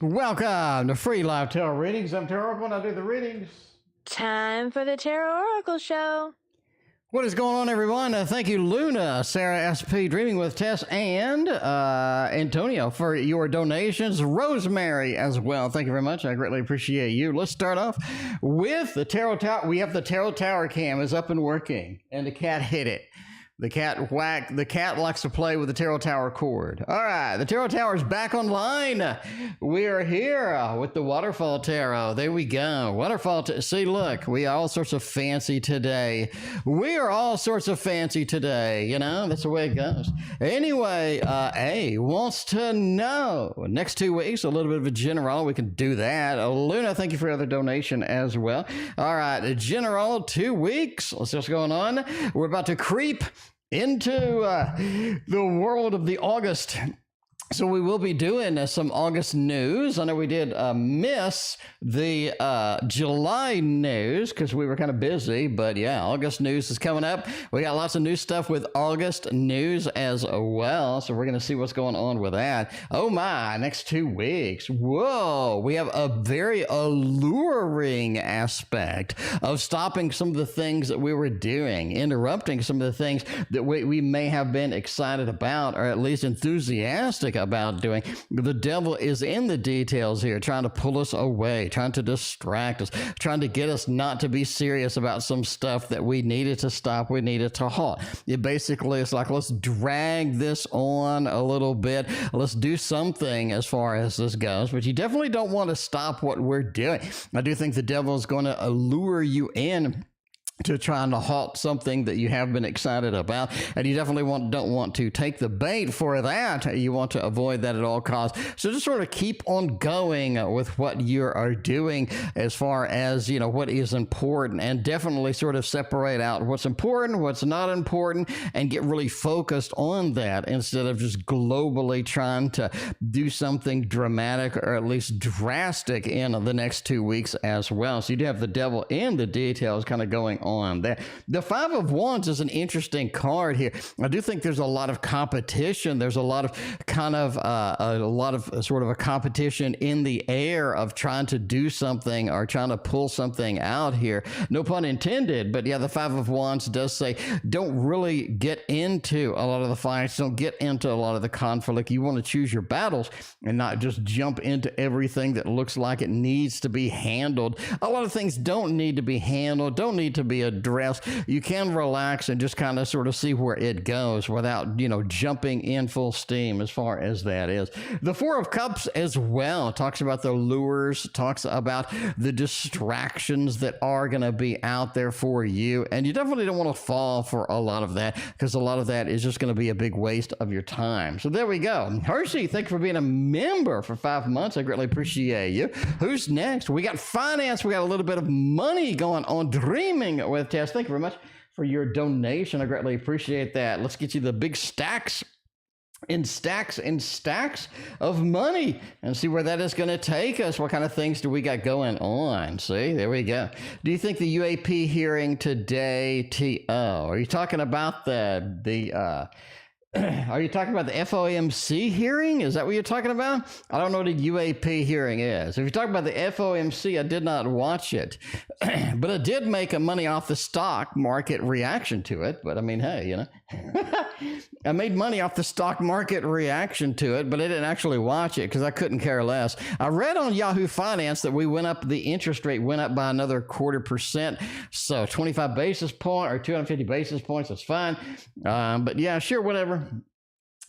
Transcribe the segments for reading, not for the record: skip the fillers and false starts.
Welcome to Free Live Tarot Readings. I'm TarotOracle and I do the readings. Time for the TarotOracle show. What is going on, everyone? Thank you, Luna, Sarah SP, DreaminwithTess, and Antonio for your donations. Rosemary as well. Thank you very much. I greatly appreciate you. Let's start off with the Tarot Tower. We have the Tarot Tower cam is up and working, and the cat hit it. The cat whacked. The cat likes to play with the Tarot Tower cord. All right, the Tarot Tower is back online. We are here with the Waterfall Tarot. There we go. Waterfall. See, look, we are all sorts of fancy today. We are all sorts of fancy today. You know, that's the way it goes. Anyway, A wants to know next 2 weeks a little bit of a general. We can do that. Luna, thank you for your other donation as well. All right, a general 2 weeks. Let's see what's going on. We're about to creep into the world of the August. So we will be doing some August news. I know we did miss the July news because we were kind of busy, but yeah, August news is coming up. We got lots of new stuff with August news as well. So we're going to see what's going on with that. Oh my, next 2 weeks. Whoa, we have a very alluring aspect of stopping some of the things that we were doing, interrupting some of the things that we may have been excited about, or at least enthusiastic about doing. The devil is in the details here, trying to pull us away, trying to distract us, trying to get us not to be serious about some stuff that we needed to stop, we needed to halt. It basically is like, let's drag this on a little bit, let's do something as far as this goes, but you definitely don't want to stop what we're doing. I do think the devil is going to allure you in to trying to halt something that you have been excited about, and you definitely don't want to take the bait for that. You want to avoid that at all costs. So just sort of keep on going with what you are doing as far as, you know, what is important, and definitely sort of separate out what's important, what's not important, and get really focused on that instead of just globally trying to do something dramatic or at least drastic in the next 2 weeks as well. So you do have the devil in the details kind of going on there. The Five of Wands is an interesting card here. I do think there's a lot of competition. There's a lot of kind of sort of a competition in the air of trying to do something or trying to pull something out here. No pun intended, but yeah, the Five of Wands does say don't really get into a lot of the fights. Don't get into a lot of the conflict. You want to choose your battles and not just jump into everything that looks like it needs to be handled. A lot of things don't need to be handled, don't need to be addressed. You can relax and just kind of sort of see where it goes without, you know, jumping in full steam as far as that is. The Four of Cups as well talks about the lures, talks about the distractions that are going to be out there for you, and you definitely don't want to fall for a lot of that because a lot of that is just going to be a big waste of your time. So there we go. Hershey, thank you for being a member for 5 months. I greatly appreciate you. Who's next? We got finance. We got a little bit of money going on. Dreaming with Tess. Thank you very much for your donation. I greatly appreciate that. Let's get you the big stacks and stacks and stacks of money and see where that is going to take us. What kind of things do we got going on? See, there we go. Do you think the UAP hearing today, are you talking about are you talking about the FOMC hearing? Is that what you're talking about? I don't know what a UAP hearing is. If you're talking about the FOMC, I did not watch it, but I did make a money off the stock market reaction to it. But I mean, hey, you know, I made money off the stock market reaction to it, but I didn't actually watch it because I couldn't care less. I read on Yahoo Finance that the interest rate went up by another 0.25%. So 25 basis point or 250 basis points, that's fine. But yeah, sure, whatever.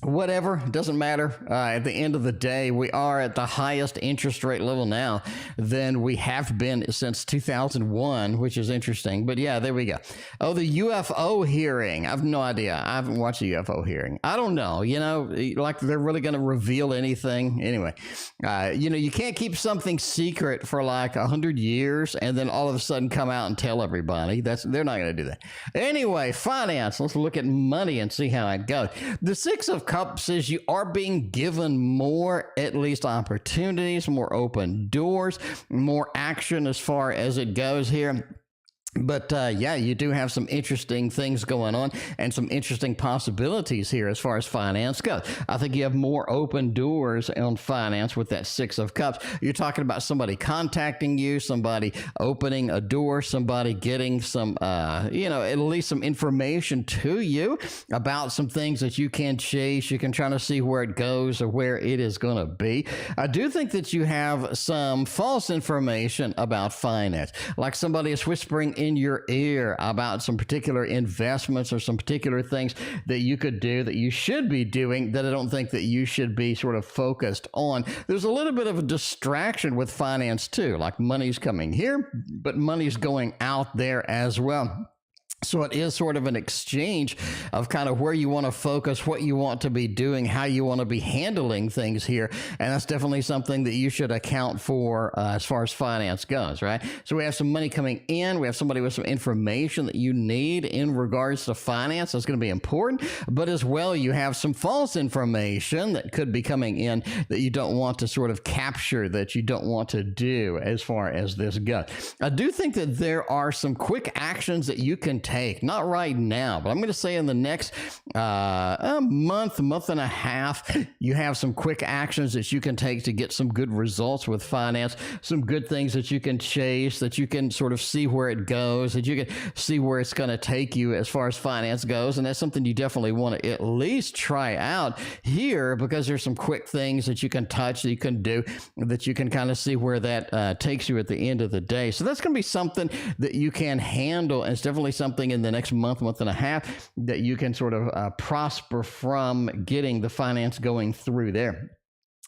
Whatever, doesn't matter. At the end of the day, we are at the highest interest rate level now than we have been since 2001, which is interesting. But yeah, there we go. Oh, the UFO hearing. I have no idea. I haven't watched the UFO hearing. I don't know. You know, like they're really going to reveal anything. Anyway, you know, you can't keep something secret for like 100 years and then all of a sudden come out and tell everybody. They're not going to do that. Anyway, finance. Let's look at money and see how it goes. The Six of Cups says you are being given more, at least opportunities, more open doors, more action as far as it goes here. But yeah, you do have some interesting things going on and some interesting possibilities here as far as finance goes. I think you have more open doors on finance with that Six of Cups. You're talking about somebody contacting you, somebody opening a door, somebody getting some, at least some information to you about some things that you can chase. You can try to see where it goes or where it is going to be. I do think that you have some false information about finance, like somebody is whispering in your ear about some particular investments or some particular things that you could do that you should be doing that I don't think that you should be sort of focused on. There's a little bit of a distraction with finance too, like money's coming here, but money's going out there as well. So it is sort of an exchange of kind of where you want to focus, what you want to be doing, how you want to be handling things here. And that's definitely something that you should account for as far as finance goes, right? So we have some money coming in. We have somebody with some information that you need in regards to finance. That's going to be important. But as well, you have some false information that could be coming in that you don't want to sort of capture, that you don't want to do as far as this goes. I do think that there are some quick actions that you can take. Not right now, but I'm going to say in the next month and a half, you have some quick actions that you can take to get some good results with finance, some good things that you can chase, that you can sort of see where it goes, that you can see where it's going to take you as far as finance goes. And that's something you definitely want to at least try out here, because there's some quick things that you can touch, that you can do, that you can kind of see where that takes you at the end of the day. So that's going to be something that you can handle, and it's definitely something in the next month and a half that you can sort of prosper from getting the finance going through there.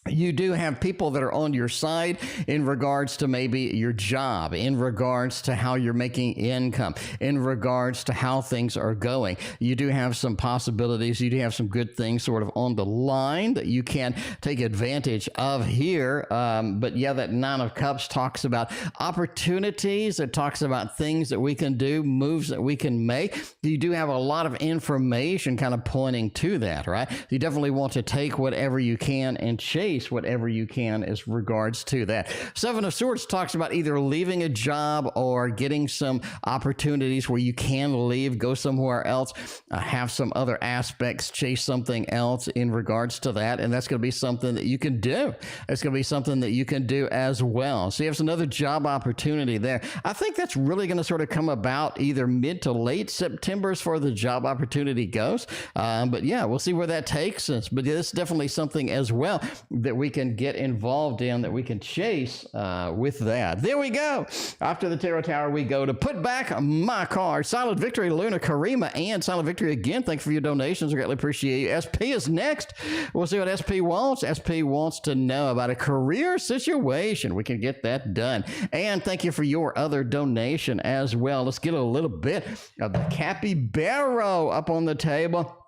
You do have people that are on your side in regards to maybe your job, in regards to how you're making income, in regards to how things are going. You do have some possibilities. You do have some good things sort of on the line that you can take advantage of here. But yeah, that Nine of Cups talks about opportunities. It talks about things that we can do, moves that we can make. You do have a lot of information kind of pointing to that, right? You definitely want to take whatever you can and chase whatever you can as regards to that. Seven of Swords talks about either leaving a job or getting some opportunities where you can leave, go somewhere else, have some other aspects, chase something else in regards to that. And that's going to be something that you can do. It's going to be something that you can do as well. So you have another job opportunity there. I think that's really going to sort of come about either mid to late September as far as the job opportunity goes. But yeah, we'll see where that takes us. But it's definitely something as well that we can get involved in, that we can chase with that. There we go. After the Tarot Tower, we go to Put Back My Car. Silent Victory, Luna, Karima, and Silent Victory again. Thanks for your donations. I greatly appreciate you. SP is next. We'll see what SP wants. SP wants to know about a career situation. We can get that done. And thank you for your other donation as well. Let's get a little bit of the capybara up on the table.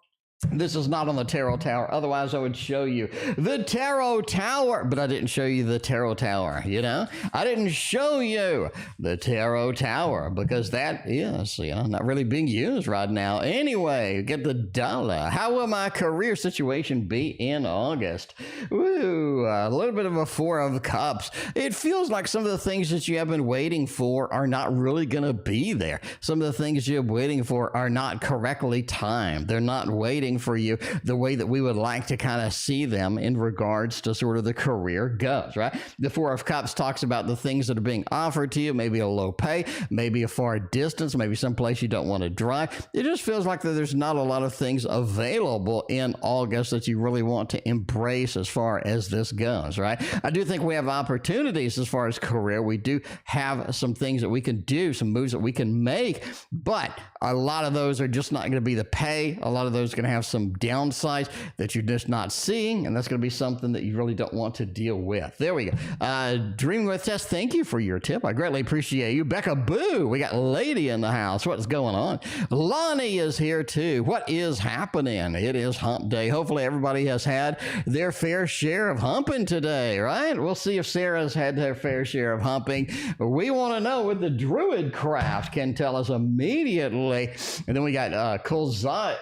This is not on the Tarot Tower. Otherwise, I would show you the Tarot Tower, but I didn't show you the Tarot Tower, you know? I didn't show you the Tarot Tower because that is, not really being used right now. Anyway, get the dollar. How will my career situation be in August? Ooh, a little bit of a Four of Cups. It feels like some of the things that you have been waiting for are not really going to be there. Some of the things you're waiting for are not correctly timed. They're not waiting for you the way that we would like to kind of see them in regards to sort of the career goes, right? The Four of Cups talks about the things that are being offered to you, maybe a low pay, maybe a far distance, maybe someplace you don't want to drive. It just feels like that there's not a lot of things available in August that you really want to embrace as far as this goes, right? I do think we have opportunities as far as career. We do have some things that we can do, some moves that we can make, but a lot of those are just not going to be the pay. A lot of those are going to have some downsides that you're just not seeing, and that's going to be something that you really don't want to deal with. There we go. Dreaming with Tess, thank you for your tip. I greatly appreciate you. Becca Boo, we got Lady in the house. What's going on? Lani is here too. What is happening? It is hump day. Hopefully everybody has had their fair share of humping today, right? We'll see if Sarah's had her fair share of humping. We want to know what the Deuidcraft can tell us immediately. And then we got Kolzai.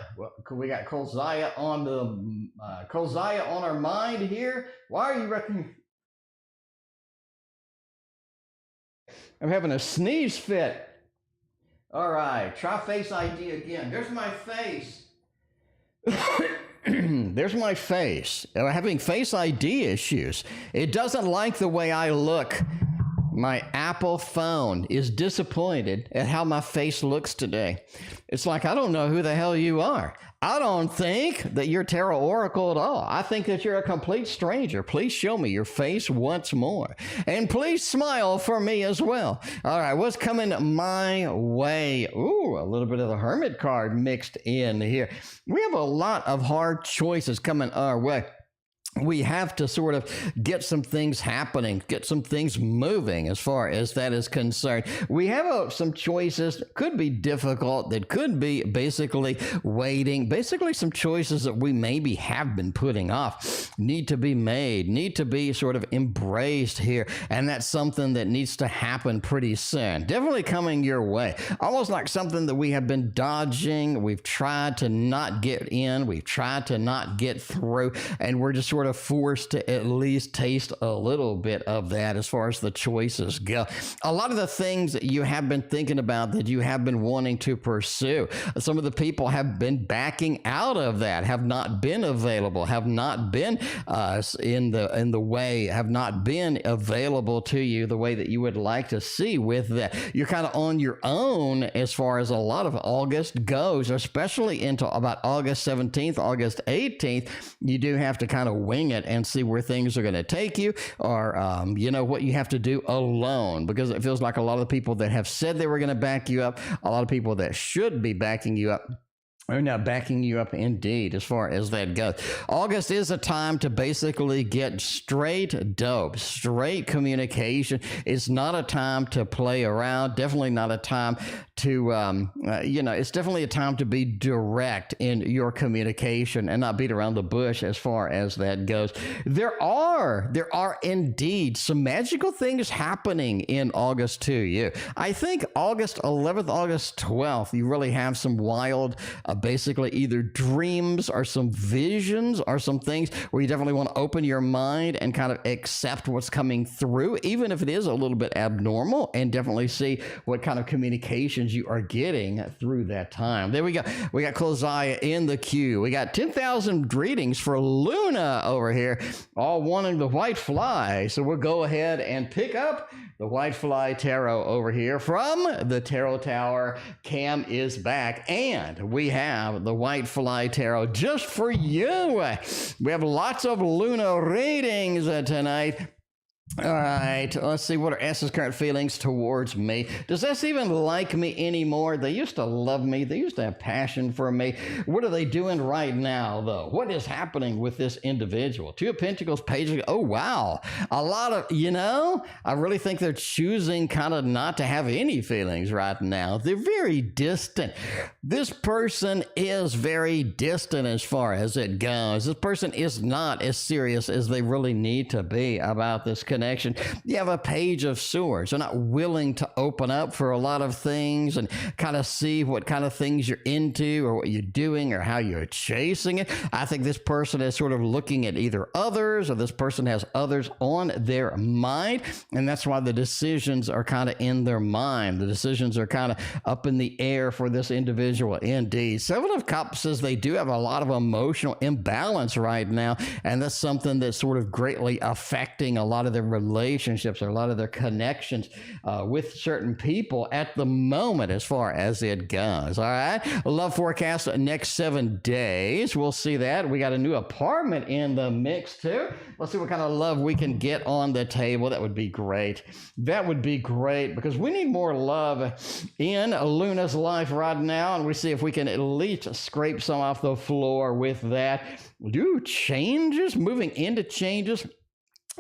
We got Kolzaya on the Kolzaya on our mind here. Why are you reckoning? I'm having a sneeze fit. All right, try face ID again. There's my face. There's my face. I'm having face ID issues. It doesn't like the way I look. My Apple phone is disappointed at how my face looks today. It's like, I don't know who the hell you are. I don't think that you're Tarot Oracle at all. I think that you're a complete stranger. Please show me your face once more. And please smile for me as well. All right, what's coming my way? Ooh, a little bit of the Hermit card mixed in here. We have a lot of hard choices coming our way. We have to sort of get some things happening, get some things moving as far as that is concerned. We have some choices that could be difficult, that could be basically waiting, basically some choices that we maybe have been putting off, need to be made, need to be sort of embraced here. And that's something that needs to happen pretty soon. Definitely coming your way. Almost like something that we have been dodging. We've tried to not get in. We've tried to not get through. And we're just sort of forced to at least taste a little bit of that as far as the choices go. A lot of the things that you have been thinking about, that you have been wanting to pursue, some of the people have been backing out of that, have not been available, have not been in the way, have not been available to you the way that you would like to see with that. You're kind of on your own as far as a lot of August goes, especially into about August 17th, August 18th. You do have to kind of wing it and see where things are going to take you, or you know, what you have to do alone, because it feels like a lot of the people that have said they were going to back you up, a lot of people that should be backing you up, are not backing you up indeed as far as that goes. August is a time to basically get straight dope, straight communication. It's not a time to play around, definitely not a time to, you know, it's definitely a time to be direct in your communication and not beat around the bush as far as that goes. There are indeed some magical things happening in August to you. I think August 11th, August 12th, you really have some wild, basically either dreams or some visions or some things where you definitely want to open your mind and kind of accept what's coming through, even if it is a little bit abnormal, and definitely see what kind of communications you are getting through that time. There we go. We got Closiah in the queue. We got 10,000 greetings for Luna over here, all wanting the white fly. So we'll go ahead and pick up the white fly tarot over here from the Tarot Tower. Cam is back, and we have the white fly tarot just for you. We have lots of Luna readings tonight. All right, let's see. What are S's current feelings towards me? Does S even like me anymore? They used to love me. They used to have passion for me. What are they doing right now, though? What is happening with this individual? Two of Pentacles, Page of... Oh, wow. A lot of, you know, I really think they're choosing kind of not to have any feelings right now. They're very distant. This person is very distant as far as it goes. This person is not as serious as they really need to be about this connection. You have a Page of Swords. They're not willing to open up for a lot of things and kind of see what kind of things you're into or what you're doing or how you're chasing it. I think this person is sort of looking at either others, or this person has others on their mind, and that's why the decisions are kind of in their mind. The decisions are kind of up in the air for this individual indeed. Seven of Cups says they do have a lot of emotional imbalance right now, and that's something that's sort of greatly affecting a lot of their relationships or a lot of their connections with certain people at the moment as far as it goes. All right. Love forecast next 7 days. We'll see that. We got a new apartment in the mix too. Let's see what kind of love we can get on the table. That would be great. That would be great, because we need more love in Luna's life right now, and we see if we can at least scrape some off the floor with that. Do changes, moving into changes.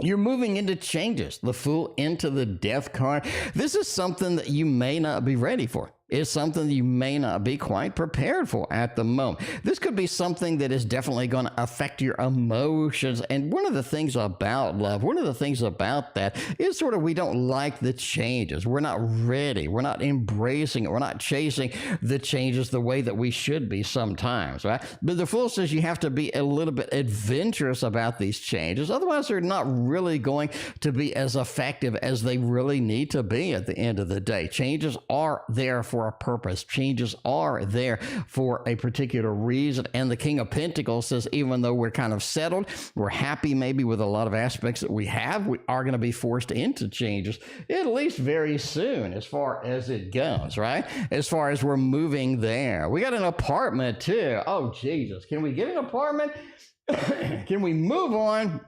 You're moving into changes. The Fool into the Death card. This is something that you may not be ready for. It's something you may not be quite prepared for at the moment. This could be something that is definitely going to affect your emotions. And one of the things about love, one of the things about that is sort of we don't like the changes. We're not ready. We're not embracing it. We're not chasing the changes the way that we should be sometimes, right? But the Fool says you have to be a little bit adventurous about these changes. Otherwise, they're not really going to be as effective as they really need to be at the end of the day. Changes are there for for a purpose. Changes are there for a particular reason. And the King of Pentacles says, even though we're kind of settled, we're happy maybe with a lot of aspects that we have, we are going to be forced into changes, at least very soon, as far as it goes, right? As far as we're moving there. We got an apartment too. Oh, Jesus. Can we get an apartment? Can we move on?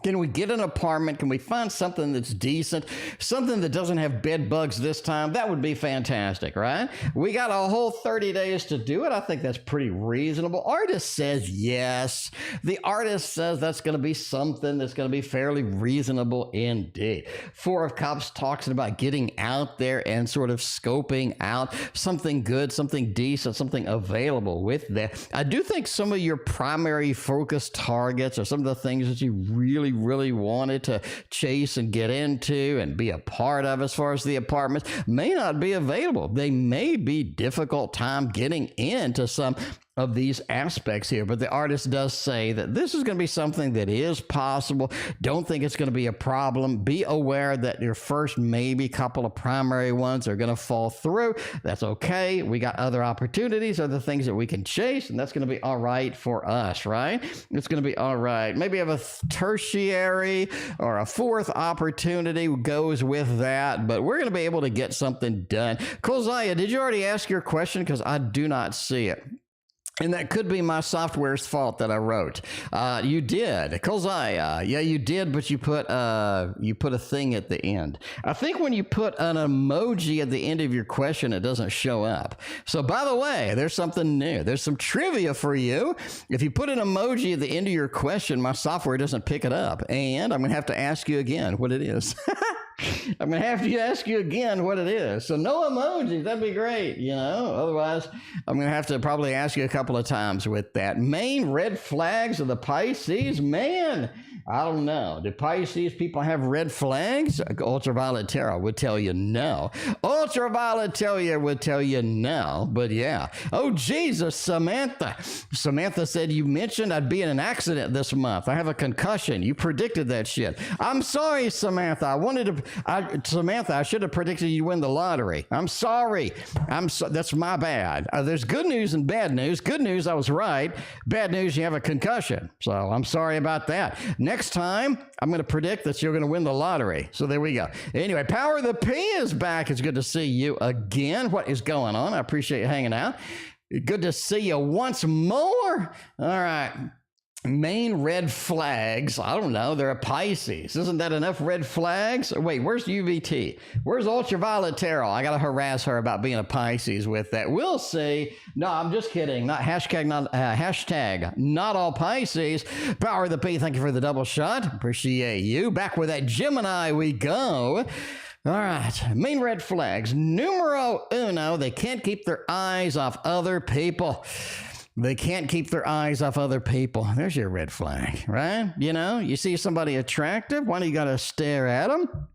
Can we get an apartment? Can we find something that's decent? Something that doesn't have bed bugs this time? That would be fantastic, right? We got a whole 30 days to do it. I think that's pretty reasonable. Artist says yes. The artist says that's going to be something that's going to be fairly reasonable indeed. Four of Cups talks about getting out there and sort of scoping out something good, something decent, something available with that. I do think some of your primary focus targets or some of the things that you really wanted to chase and get into and be a part of as far as the apartments may not be available. They may be difficult time getting into some of these aspects here, but the artist does say that this is going to be something that is possible. Don't think it's going to be a problem. Be aware that your first maybe couple of primary ones are going to fall through. That's okay. We got other opportunities, other things that we can chase, and that's going to be all right for us, right? It's going to be all right. Maybe have a tertiary or a fourth opportunity goes with that, but we're going to be able to get something done. Kozaya, did you already ask your question? Because I do not see it. And that could be my software's fault that I wrote. You did. Kozaya, yeah, you did, but you put a thing at the end. I think when you put an emoji at the end of your question, it doesn't show up. So by the way, there's something new. There's some trivia for you. If you put an emoji at the end of your question, my software doesn't pick it up. And I'm going to have to ask you again what it is. I'm going to have to ask you again what it is. So no emojis. That'd be great, you know. Otherwise, I'm going to have to probably ask you a couple of times with that. Main red flags of the Pisces? Man, I don't know. Do Pisces people have red flags? Ultraviolet Tarot would tell you no. Ultraviolet Tarot would tell you no. But yeah. Oh, Jesus, Samantha. Samantha said, you mentioned I'd be in an accident this month. I have a concussion. You predicted that shit. I'm sorry, Samantha. Samantha, I should have predicted you win the lottery. I'm sorry. That's my bad. There's good news and bad news. Good news, I was right. Bad news, you have a concussion. So I'm sorry about that. Next time, I'm going to predict that you're going to win the lottery. So there we go. Anyway, Power of the P is back. It's good to see you again. What is going on? I appreciate you hanging out. Good to see you once more. All right. Main red flags. I don't know. They're a Pisces. Isn't that enough red flags? Wait, where's UVT? Where's Ultraviolet Tarot? I got to harass her about being a Pisces with that. We'll see. No, I'm just kidding. Not hashtag, not all Pisces. Power of the P. Thank you for the double shot. Appreciate you. Back with that Gemini we go. All right, main red flags. Numero uno, they can't keep their eyes off other people. They can't keep their eyes off other people. There's your red flag, right? You know, you see somebody attractive, why do you got to stare at them?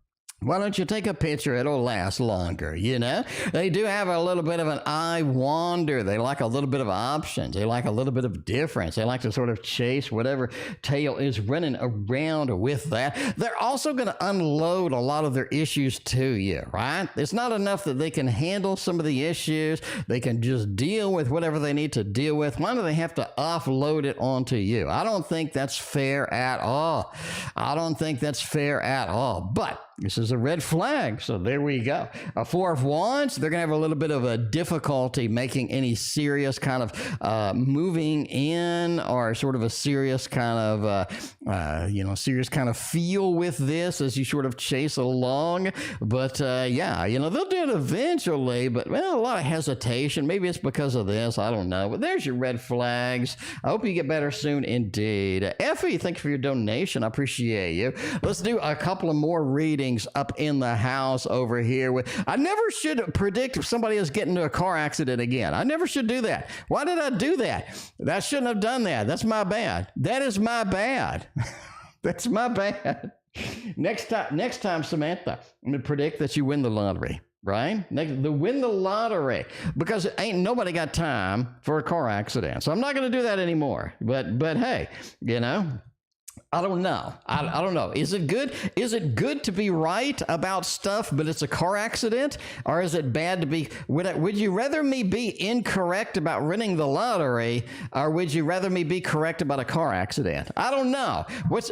Why don't you take a picture? It'll last longer, you know? They do have a little bit of an eye wander. They like a little bit of options. They like a little bit of difference. They like to sort of chase whatever tail is running around with that. They're also going to unload a lot of their issues to you, right? It's not enough that they can handle some of the issues. They can just deal with whatever they need to deal with. Why do they have to offload it onto you? I don't think that's fair at all. I don't think that's fair at all. But this is a red flag, so there we go. A Four of Wands, they're going to have a little bit of a difficulty making any serious kind of moving in or sort of a serious kind of, serious kind of feel with this as you sort of chase along. But, yeah, you know, they'll do it eventually, but, well, a lot of hesitation. Maybe it's because of this. I don't know. But there's your red flags. I hope you get better soon indeed. Effie, thank you for your donation. I appreciate you. Let's do a couple of more readings up in the house over here. I never should predict if somebody is getting into a car accident again. I never should do that. Why did I do that? I shouldn't have done that. That's my bad. That is my bad. That's my bad. Next time, Samantha, I'm going to predict that you win the lottery. Right? Win the lottery, because ain't nobody got time for a car accident. So I'm not going to do that anymore. But hey, you know, I don't know. I don't know. Is it good? Is it good to be right about stuff, but it's a car accident? Or is it bad to be... Would you rather me be incorrect about winning the lottery, or would you rather me be correct about a car accident? I don't know.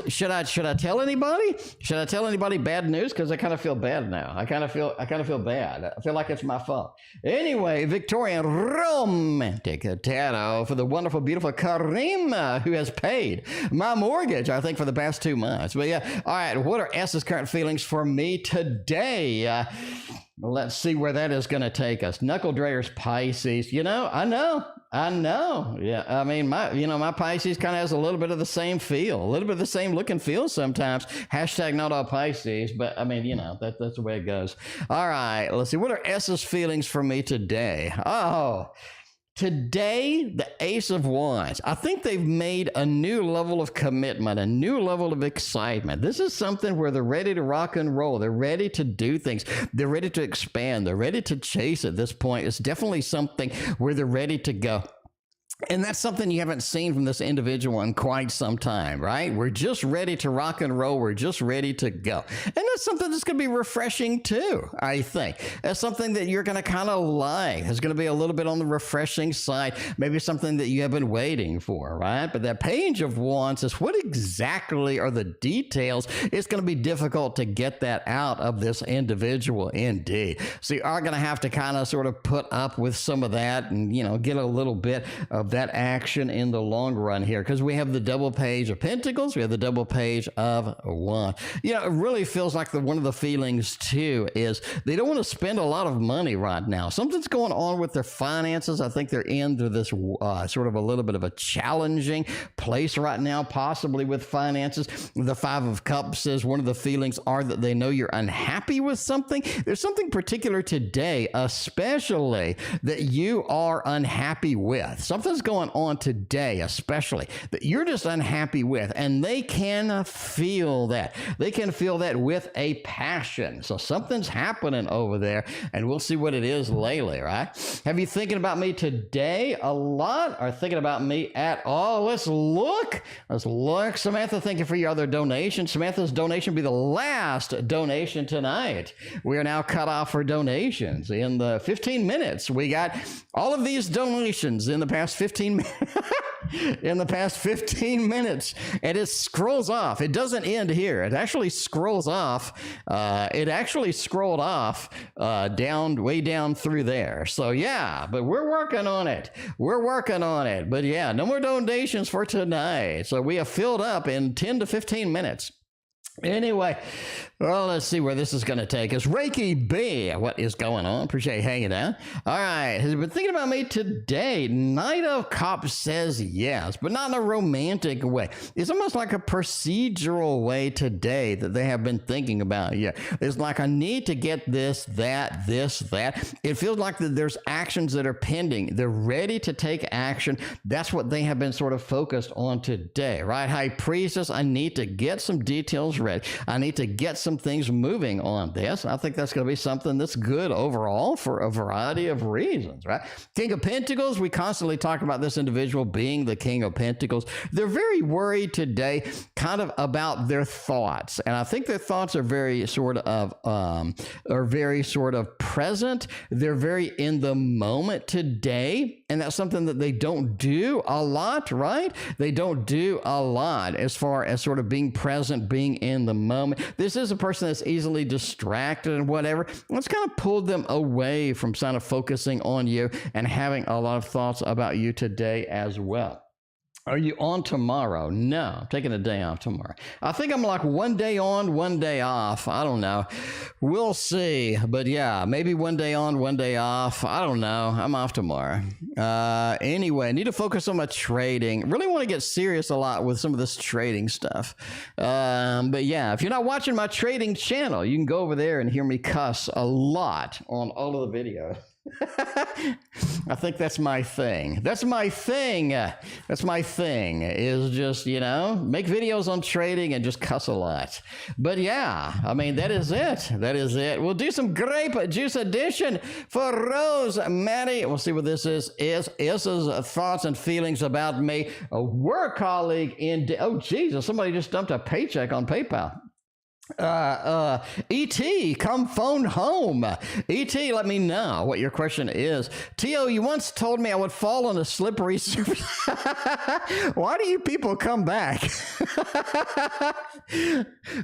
Should I tell anybody? Should I tell anybody bad news? Because I kind of feel bad now. I kind of feel bad. I feel like it's my fault. Anyway, Victorian Romantic Tarot for the wonderful, beautiful Karima, who has paid my mortgage, I think, for the past 2 months. But yeah, all right, what are S's current feelings for me today? Let's see where that is going to take us. Knuckle Drayers Pisces. You know, I know. Yeah, I mean, my Pisces kind of has a little bit of the same feel, a little bit of the same look and feel sometimes. Hashtag not all Pisces, but I mean, that's the way it goes. All right, let's see. What are S's feelings for me today? Oh, today, the Ace of Wands. I think they've made a new level of commitment, a new level of excitement. This is something where they're ready to rock and roll. They're ready to do things. They're ready to expand. They're ready to chase at this point. It's definitely something where they're ready to go. And that's something you haven't seen from this individual in quite some time, right? We're just ready to rock and roll. We're just ready to go. And that's something that's going to be refreshing too, I think. That's something that you're going to kind of like. It's going to be a little bit on the refreshing side, maybe something that you have been waiting for, right? But that Page of Wands is what exactly are the details? It's going to be difficult to get that out of this individual indeed. So you are going to have to kind of sort of put up with some of that and, get a little bit of that action in the long run here, because we have the double Page of Pentacles, we have the double Page of Wands. It really feels like one of the feelings too is they don't want to spend a lot of money right now. Something's going on with their finances. I think they're into this sort of a little bit of a challenging place right now, possibly with finances. The Five of Cups says one of the feelings are that they know you're unhappy with something. There's something particular today, especially that you are unhappy with. Something's going on today, especially that you're just unhappy with, and they can feel that. They can feel that with a passion. So something's happening over there, and we'll see what it is lately, right? Have you thinking about me today a lot, or thinking about me at all? Let's look. Samantha, thank you for your other donation. Samantha's donation will be the last donation tonight. We are now cut off for donations. In the 15 minutes, we got all of these donations in the past 15 minutes. In the past 15 minutes, and it scrolls off. It doesn't end here. It actually scrolls off. It actually scrolled off way down through there. So yeah, but we're working on it. But yeah, no more donations for tonight. So we have filled up in 10 to 15 minutes. Anyway, well, let's see where this is going to take us. Reiki B, what is going on? Appreciate you hanging out. All right, has been thinking about me today. Knight of Cups says yes, but not in a romantic way. It's almost like a procedural way today that they have been thinking about. Yeah, it's like I need to get this, that. It feels like that there's actions that are pending. They're ready to take action. That's what they have been sort of focused on today, right? High Priestess, I need to get some details ready. I need to get some things moving on this. I think that's going to be something that's good overall for a variety of reasons, right? King of Pentacles, we constantly talk about this individual being the King of Pentacles. They're very worried today kind of about their thoughts. And I think their thoughts are very sort of present. They're very in the moment today. And that's something that they don't do a lot, right? They don't do a lot as far as sort of being present, being in the moment. This is a person that's easily distracted and whatever. It's kind of pulled them away from kind of focusing on you and having a lot of thoughts about you today as well. Are you on tomorrow? No, I'm taking a day off tomorrow. I think I'm like one day on, one day off. I don't know. We'll see. But yeah, maybe one day on, one day off. I don't know. I'm off tomorrow. Anyway, I need to focus on my trading. Really want to get serious a lot with some of this trading stuff. But yeah, if you're not watching my trading channel, you can go over there and hear me cuss a lot on all of the videos. I think that's my thing. That's my thing. That's my thing is just, you know, make videos on trading and just cuss a lot. But yeah, I mean, that is it. That is it. We'll do some grape juice edition for Rosemary. We'll see what this is. Issa's thoughts and feelings about me. A work colleague in, oh, Jesus, somebody just dumped a paycheck on PayPal. E.T., come phone home. E.T., let me know what your question is. T.O., you once told me I would fall on a slippery surface. Why do you people come back?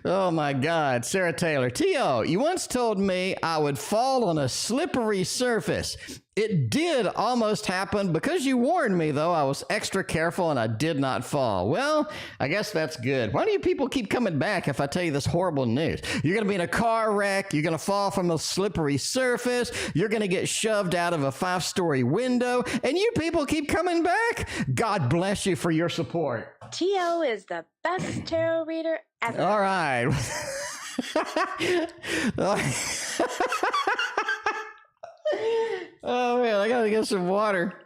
Oh, my God. Sarah Taylor. T.O., you once told me I would fall on a slippery surface. It did almost happen. Because you warned me, though, I was extra careful and I did not fall. Well, I guess that's good. Why do you people keep coming back if I tell you this horrible news? You're going to be in a car wreck. You're going to fall from a slippery surface. You're going to get shoved out of a 5-story window. And you people keep coming back? God bless you for your support. T.O. is the best tarot reader ever. All right. Oh, man, I got to get some water.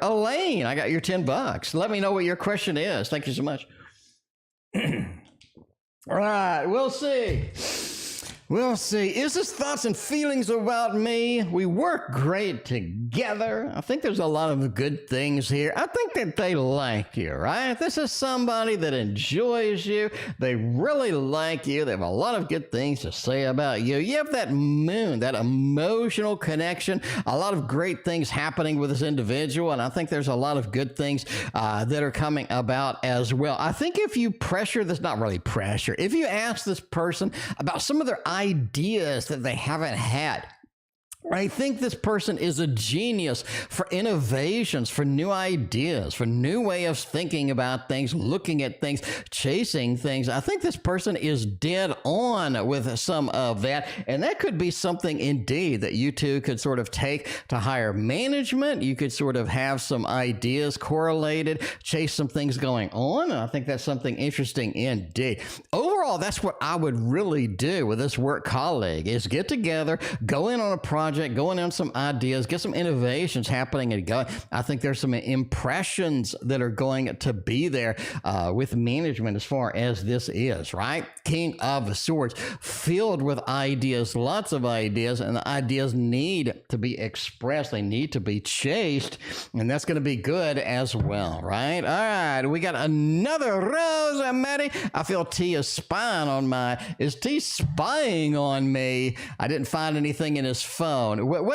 Elaine, I got your $10. Let me know what your question is. Thank you so much. All right, we'll see. Issa's thoughts and feelings about me. We work great together. I think there's a lot of good things here. I think that they like you, right? This is somebody that enjoys you. They really like you. They have a lot of good things to say about you. You have that moon, that emotional connection, a lot of great things happening with this individual. And I think there's a lot of good things that are coming about as well. I think if you pressure this, not really pressure, if you ask this person about some of their ideas that they haven't had, I think this person is a genius for innovations, for new ideas, for new way of thinking about things, looking at things, chasing things. I think this person is dead on with some of that. And that could be something indeed that you two could sort of take to higher management. You could sort of have some ideas correlated, chase some things going on. And I think that's something interesting indeed. Overall, that's what I would really do with this work colleague is get together, go in on a project, going on some ideas, get some innovations happening and going. I think there's some impressions that are going to be there with management as far as this is, right? King of Swords, filled with ideas, lots of ideas, and the ideas need to be expressed. They need to be chased, and that's going to be good as well, right? All right, we got another Rosemary. I feel T is spying on is T spying on me? I didn't find anything in his phone. Wait.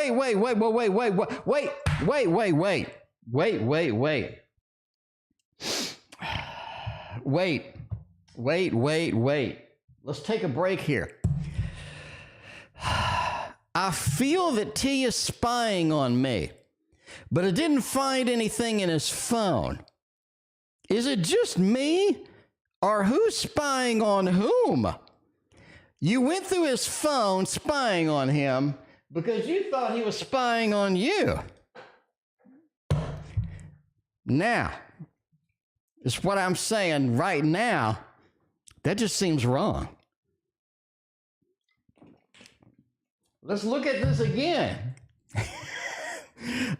Let's take a break here. I feel that T is spying on me, but I didn't find anything in his phone. Is it just me, or who's spying on whom? You went through his phone spying on him because you thought he was spying on you. Now, it's what I'm saying right now. That just seems wrong. Let's look at this again.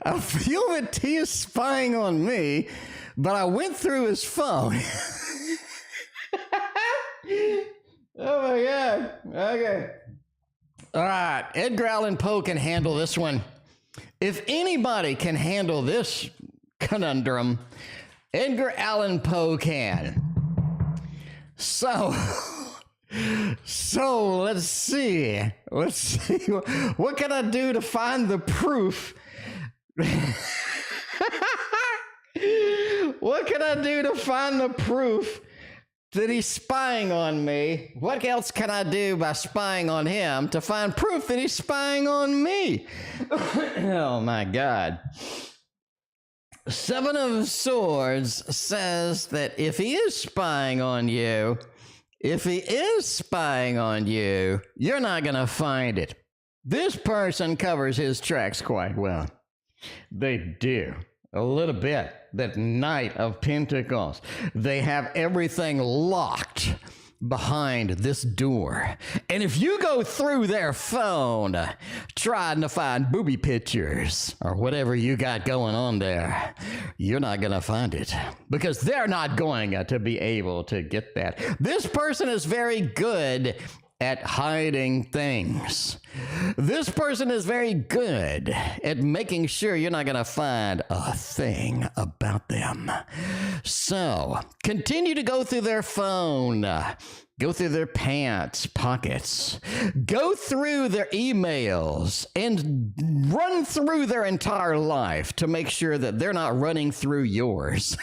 I feel that T is spying on me, but I went through his phone. Oh my God. Okay. All right. Edgar Allan Poe can handle this one. If anybody can handle this conundrum, Edgar Allan Poe can. So let's see. What can I do to find the proof? What can I do to find the proof that he's spying on me? What else can I do by spying on him to find proof that he's spying on me? Oh my God. Seven of Swords says that if he is spying on you, you're not going to find it. This person covers his tracks quite well. They do. A little bit. That Knight of Pentacles. They have everything locked. behind this door. And if you go through their phone trying to find booby pictures or whatever you got going on there, you're not going to find it because they're not going to be able to get that. This person is very good at hiding things. This person is very good at making sure you're not going to find a thing about them. So continue to go through their phone, go through their pants pockets, go through their emails, and run through their entire life to make sure that they're not running through yours.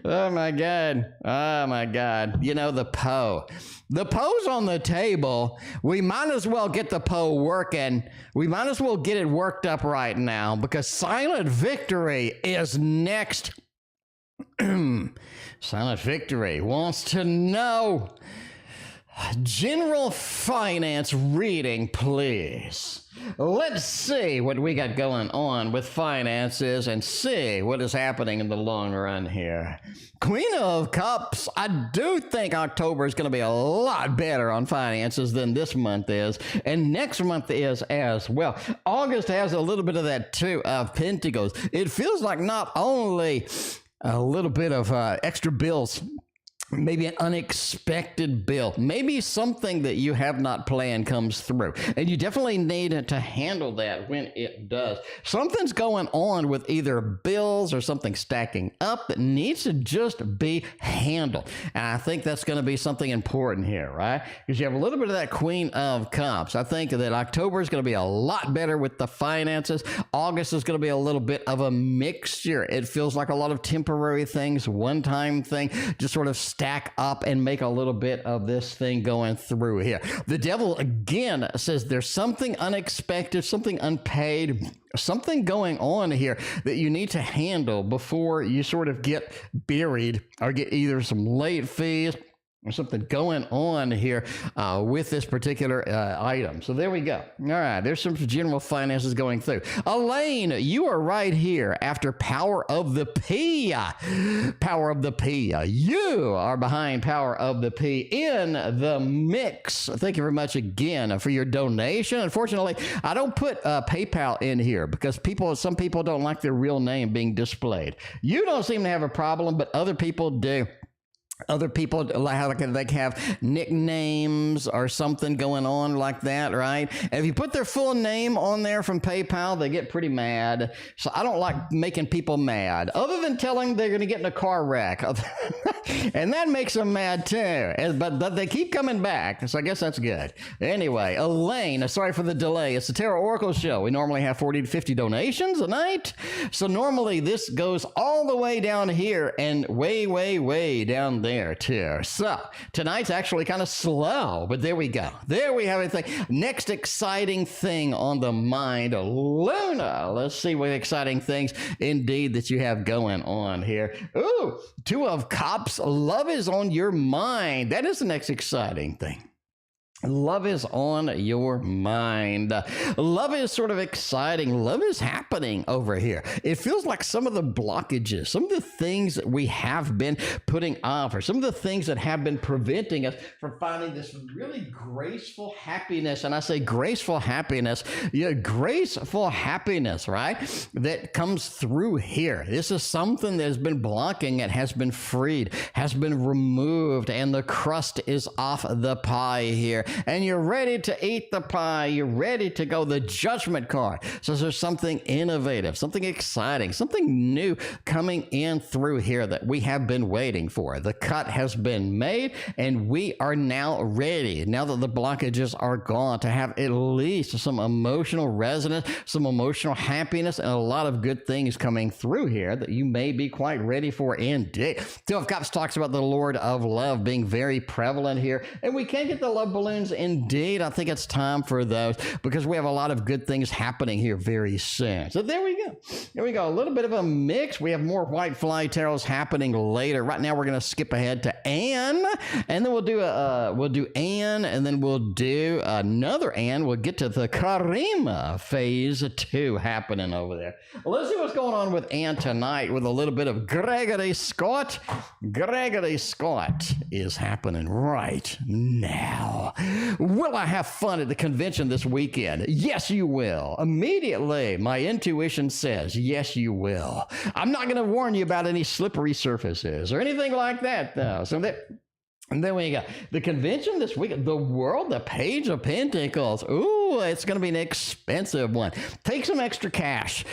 Oh my God. Oh my God. You know, the Poe's on the table. We might as well get the Poe working. We might as well get it worked up right now because Silent Victory is next. Silent Victory wants to know. General finance reading, please. Let's see what we got going on with finances and see what is happening in the long run here. Queen of Cups, I do think October is going to be a lot better on finances than this month is, and next month is as well. August has a little bit of that Two of Pentacles. It feels like not only a little bit of extra bills, maybe an unexpected bill, maybe something that you have not planned comes through, and you definitely need to handle that when it does. Something's going on with either bills or something stacking up that needs to just be handled, and I think that's going to be something important here, right? Because you have a little bit of that Queen of Cups. I think that October is going to be a lot better with the finances. August is going to be a little bit of a mixture. It feels like a lot of temporary things, one-time thing, just sort of stack up and make a little bit of this thing going through here. The Devil again says there's something unexpected, something unpaid, something going on here that you need to handle before you sort of get buried or get either some late fees or something going on here with this particular item. So there we go. All right, there's some general finances going through. Elaine, you are right here after Power of the P. Power of the P. You are behind Power of the P in the mix. Thank you very much again for your donation. Unfortunately, I don't put PayPal in here because some people don't like their real name being displayed. You don't seem to have a problem, but other people do. Other people like have nicknames or something going on like that, right? And if you put their full name on there from PayPal, they get pretty mad. So I don't like making people mad, other than telling they're going to get in a car wreck. And that makes them mad too. But they keep coming back, so I guess that's good. Anyway, Elaine, sorry for the delay. It's the Tarot Oracle Show. We normally have 40 to 50 donations a night. So normally this goes all the way down here and way, way, way down there too. So tonight's actually kind of slow, but there we go. There we have everything. Next exciting thing on the mind, Luna. Let's see what exciting things indeed that you have going on here. Ooh, Two of Cups. Love is on your mind. That is the next exciting thing. Love is on your mind. Love is sort of exciting. Love is happening over here. It feels like some of the blockages, some of the things that we have been putting off, or some of the things that have been preventing us from finding this really graceful happiness. And I say graceful happiness, graceful happiness, right? That comes through here. This is something that has been blocking. It has been freed, has been removed, and the crust is off the pie here. And you're ready to eat the pie. You're ready to go. The Judgment card. So there's something innovative, something exciting, something new coming in through here that we have been waiting for. The cut has been made, and we are now ready, now that the blockages are gone, to have at least some emotional resonance, some emotional happiness, and a lot of good things coming through here that you may be quite ready for indeed. Two of Cups talks about the Lord of Love being very prevalent here, and we can get the love balloon tunes. Indeed, I think it's time for those because we have a lot of good things happening here very soon. So there we go. There we go. A little bit of a mix. We have more white fly tarots happening later. Right now, we're going to skip ahead to Anne, and then we'll do Anne, and then we'll do another Anne. We'll get to the Karima phase 2 happening over there. Well, let's see what's going on with Anne tonight with a little bit of Gregory Scott. Gregory Scott is happening right now. Will I have fun at the convention this weekend? Yes, you will. Immediately, my intuition says, yes, you will. I'm not going to warn you about any slippery surfaces or anything like that, though. So and then we got the convention this week, the world, the Page of Pentacles. Ooh, it's going to be an expensive one. Take some extra cash.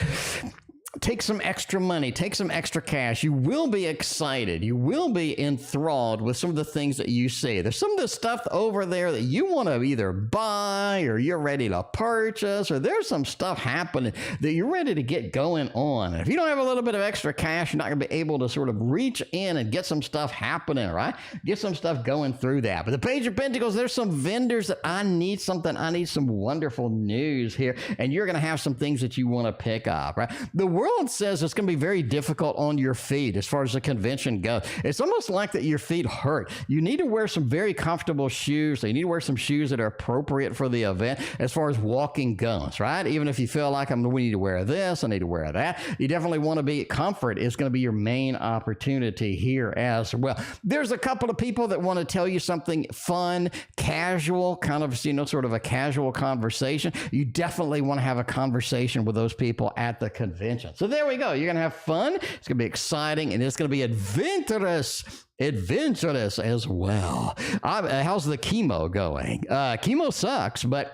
Take some extra money, take some extra cash. You will be excited. You will be enthralled with some of the things that you see. There's some of the stuff over there that you want to either buy or you're ready to purchase, or there's some stuff happening that you're ready to get going on. And if you don't have a little bit of extra cash, you're not going to be able to sort of reach in and get some stuff happening, right? Get some stuff going through that. But the Page of Pentacles, there's some vendors that I need something. I need some wonderful news here. And you're going to have some things that you want to pick up, right? The world says it's going to be very difficult on your feet as far as the convention goes. It's almost like that your feet hurt. You need to wear some very comfortable shoes. So you need to wear some shoes that are appropriate for the event as far as walking goes, right? Even if you feel like we need to wear this, I need to wear that. You definitely want to be, comfort is going to be your main opportunity here as well. There's a couple of people that want to tell you something fun, casual, kind of, sort of a casual conversation. You definitely want to have a conversation with those people at the convention. So there we go. You're going to have fun. It's going to be exciting, and it's going to be adventurous as well. How's the chemo going? Chemo sucks, but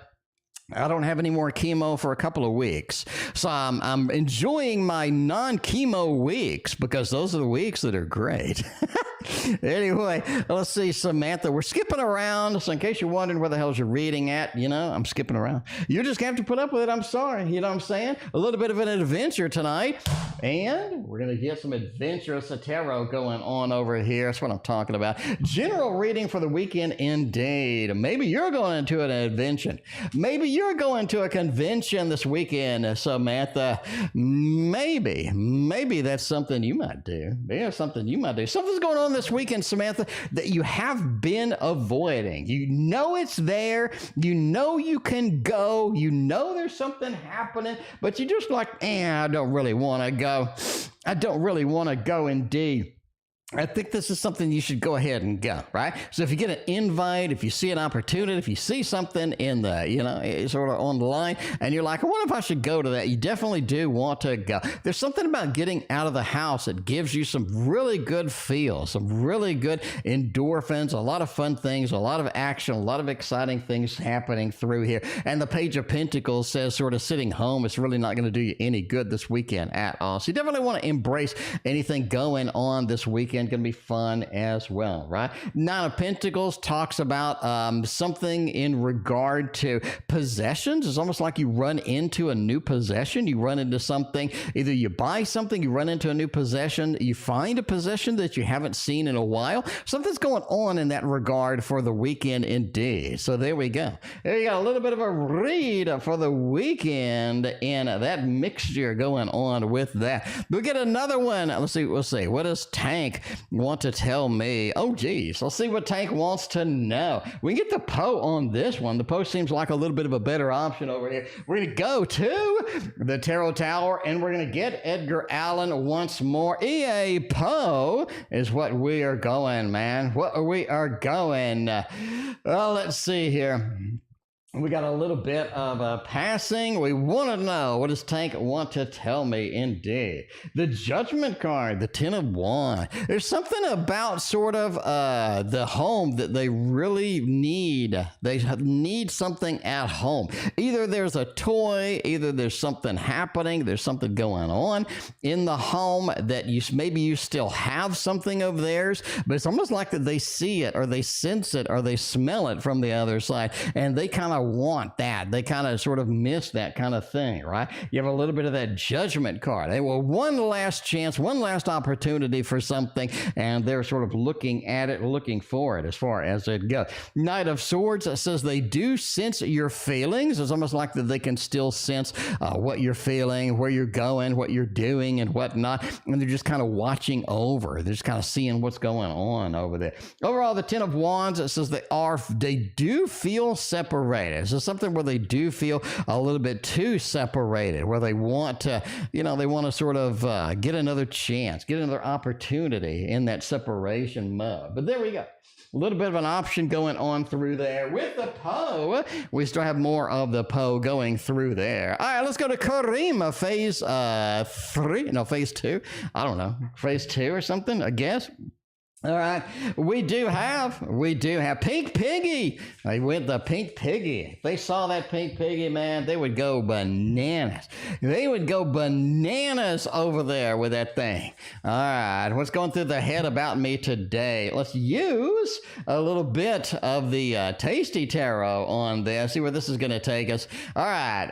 I don't have any more chemo for a couple of weeks. So I'm enjoying my non-chemo weeks because those are the weeks that are great. Anyway, let's see, Samantha. We're skipping around. So in case you're wondering where the hell's you're reading at, I'm skipping around. You just have to put up with it. I'm sorry. You know what I'm saying? A little bit of an adventure tonight. And we're going to get some adventurous tarot going on over here. That's what I'm talking about. General reading for the weekend indeed. Maybe you're going into an adventure. Maybe you're going to a convention this weekend, Samantha. Maybe that's something you might do. There's something you might do. Something's going on this weekend, Samantha, that you have been avoiding. You know it's there. You know you can go. You know there's something happening, but you're just like, I don't really want to go. I don't really want to go indeed. I think this is something you should go ahead and go, right? So if you get an invite, if you see an opportunity, if you see something in the, sort of online, and you're like, I wonder if I should go to that, you definitely do want to go. There's something about getting out of the house that gives you some really good feels, some really good endorphins, a lot of fun things, a lot of action, a lot of exciting things happening through here. And the Page of Pentacles says sort of sitting home is really not going to do you any good this weekend at all. So you definitely want to embrace anything going on this weekend. Going to be fun as well, right? Nine of Pentacles talks about something in regard to possessions. It's almost like you run into a new possession. You run into something, either you buy something, you run into a new possession, you find a possession that you haven't seen in a while. Something's going on in that regard for the weekend indeed. So there we go. There you got a little bit of a read for the weekend and that mixture going on with that. We'll get another one. Let's see. We'll see. What does Tank want to tell me? Oh, geez. Let's see what Tank wants to know. We can get the Poe on this one. The Poe seems like a little bit of a better option over here. We're going to go to the Tarot Tower, and we're going to get Edgar Allan once more. EA Poe is what we are going, man. What we are going. Well, let's see here. We got a little bit of passing. We want to know, what does Tank want to tell me? Indeed. The Judgment card, the Ten of Wands. There's something about sort of the home that they really need. They need something at home. Either there's a toy, either there's something happening, there's something going on in the home that maybe you still have something of theirs, but it's almost like that they see it or they sense it or they smell it from the other side, and they kind of of want that. They kind of sort of miss that kind of thing, right? You have a little bit of that judgment card. They will one last chance, one last opportunity for something, and they're sort of looking at it, looking for it as far as it goes. Knight of Swords says they do sense your feelings. It's almost like that they can still sense what you're feeling, where you're going, what you're doing, and whatnot, and they're just kind of watching over. They're just kind of seeing what's going on over there. Overall, the Ten of Wands, it says they do feel separated. So something where they do feel a little bit too separated, where they want to, they want to sort of get another chance, get another opportunity in that separation mode. But there we go. A little bit of an option going on through there. With the Poe, we still have more of the Poe going through there. All right, let's go to Karima, phase 2. I don't know, phase 2 or something, I guess. All right, we do have Pink Piggy. They went the Pink Piggy. If they saw that Pink Piggy, man, they would go bananas. They would go bananas over there with that thing. All right, what's going through the head about me today? Let's use a little bit of the Tasty Tarot on this, see where this is going to take us. All right,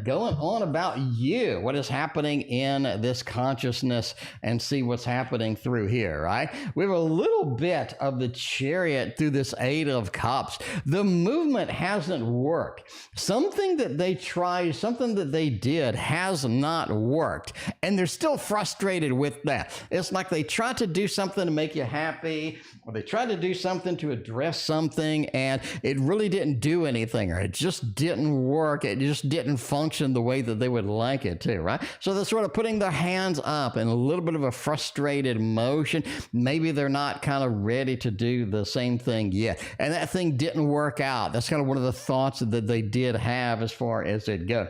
going on about you, what is happening in this consciousness, and see what's happening through here, right? We have a little bit of the Chariot through this Eight of Cups. The movement hasn't worked. Something that they tried, something that they did has not worked. And they're still frustrated with that. It's like they tried to do something to make you happy, or they tried to do something to address something, and it really didn't do anything, or it just didn't work. It just didn't function the way that they would like it to, right? So they're sort of putting their hands up in a little bit of a frustrated motion. Maybe they're not kind of ready to do the same thing yet. And that thing didn't work out. That's kind of one of the thoughts that they did have as far as it goes.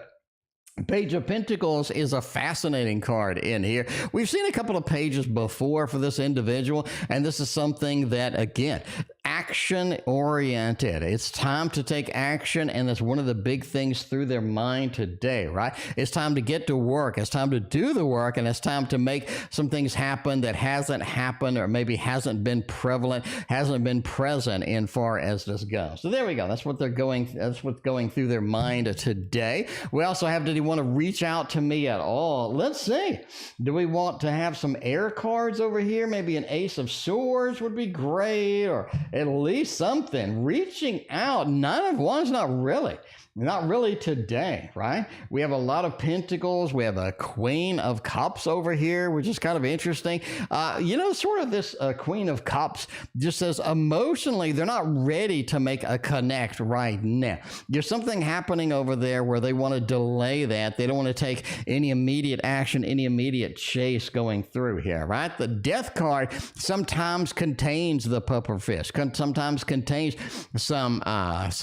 Page of Pentacles is a fascinating card in here. We've seen a couple of pages before for this individual, and this is something that, again, action-oriented. It's time to take action, and that's one of the big things through their mind today, right? It's time to get to work. It's time to do the work, and it's time to make some things happen that hasn't happened, or maybe hasn't been prevalent, hasn't been present in far as this goes. So there we go. That's what they're going. That's what's going through their mind today. We also have, did he want to reach out to me at all? Let's see. Do we want to have some air cards over here? Maybe an Ace of Swords would be great, or at least something. Reaching out. Nine of Wands, not really today, right? We have a lot of Pentacles. We have a Queen of Cups over here, which is kind of interesting. Sort of this Queen of Cups just says emotionally, they're not ready to make a connect right now. There's something happening over there where they want to delay that. They don't want to take any immediate action, any immediate chase going through here, right? The Death card sometimes contains the pufferfish, sometimes contains some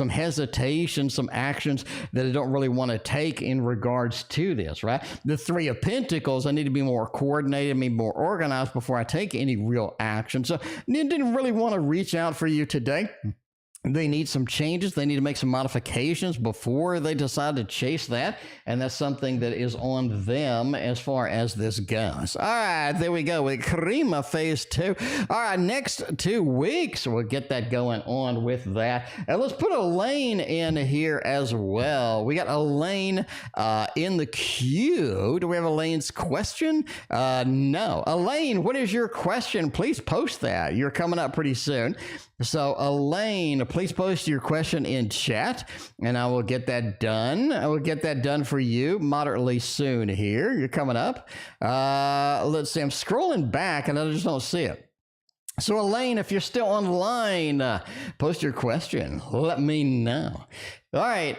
hesitation, some action that I don't really want to take in regards to this, right? The Three of Pentacles, I need to be more coordinated, be more organized before I take any real action. So didn't really want to reach out for you today. They need some changes. They need to make some modifications before they decide to chase that. And that's something that is on them as far as this goes. All right, there we go with Karima phase 2. All right, next 2 weeks, we'll get that going on with that. And let's put Elaine in here as well. We got Elaine in the queue. Do we have Elaine's question? No. Elaine, what is your question? Please post that. You're coming up pretty soon. So Elaine, please post your question in chat, and I will get that done. I will get that done for you moderately soon here. You're coming up. Let's see. I'm scrolling back, and I just don't see it. So Elaine, if you're still online, post your question. Let me know. All right,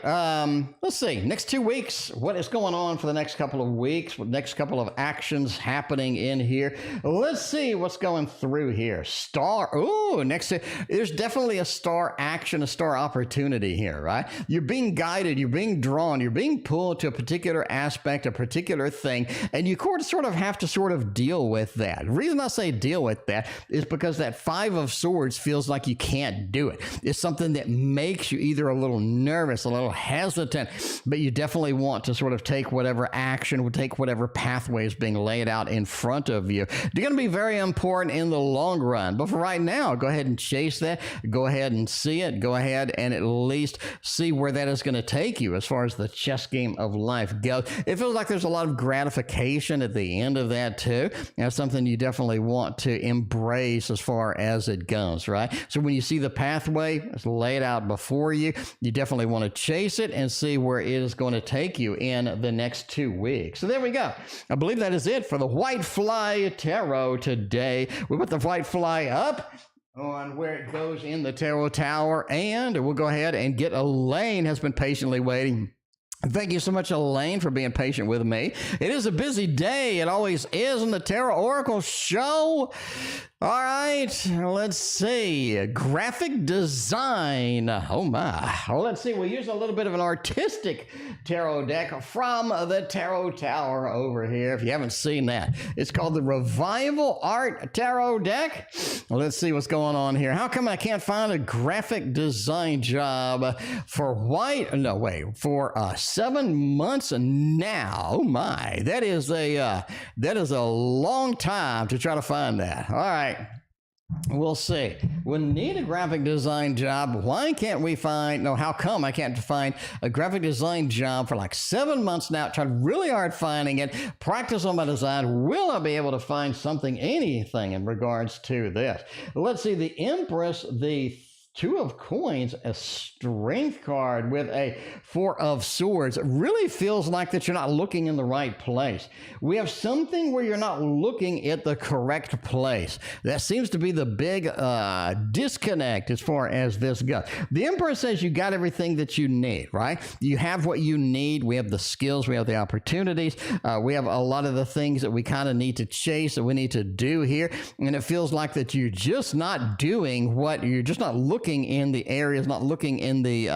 let's see. Next 2 weeks, what is going on for the next couple of weeks? Next couple of actions happening in here. Let's see what's going through here. Star. Oh, there's definitely a star action, a star opportunity here, right? You're being guided, you're being drawn, you're being pulled to a particular aspect, a particular thing, and you sort of have to sort of deal with that. The reason I say deal with that is because that Five of Swords feels like you can't do it. It's something that makes you either a little nervous nervous, a little hesitant, but you definitely want to sort of take whatever action, take whatever pathway is being laid out in front of you. They're going to be very important in the long run. But for right now, go ahead and chase that. Go ahead and see it. Go ahead and at least see where that is going to take you as far as the chess game of life goes. It feels like there's a lot of gratification at the end of that too. That's something you definitely want to embrace as far as it goes, right? So when you see the pathway, it's laid out before you, you definitely want to chase it and see where it is going to take you in the next 2 weeks. So there we go. I believe that is it for the White Fly Tarot today. We put the White Fly up on where it goes in the Tarot Tower, and we'll go ahead and get Elaine, has been patiently waiting. Thank you so much, Elaine, for being patient with me. It is a busy day. It always is in the Tarot Oracle show. All right, let's see. Graphic design. Oh, my. Well, let's see. We'll use a little bit of an artistic tarot deck from the Tarot Tower over here. If you haven't seen that, it's called the Revival Art Tarot Deck. Well, let's see what's going on here. How come I can't find a graphic design job for for 7 months now? Oh, my. That is a long time to try to find that. All right. We'll see. We need a graphic design job. Why can't we find, no, how come I can't find a graphic design job for like 7 months now? Tried really hard finding it. Practice on my design. Will I be able to find something, anything in regards to this? Let's see. The Empress, the Two of Coins, a Strength card with a Four of Swords. It really feels like that you're not looking in the right place. We have something where you're not looking at the correct place. That seems to be the big disconnect as far as this goes. The Emperor says you got everything that you need, right? You have what you need. We have the skills. We have the opportunities. We have a lot of the things that we kind of need to chase, that we need to do here. And it feels like that you're just not doing what, you're just not looking in the areas, not looking in the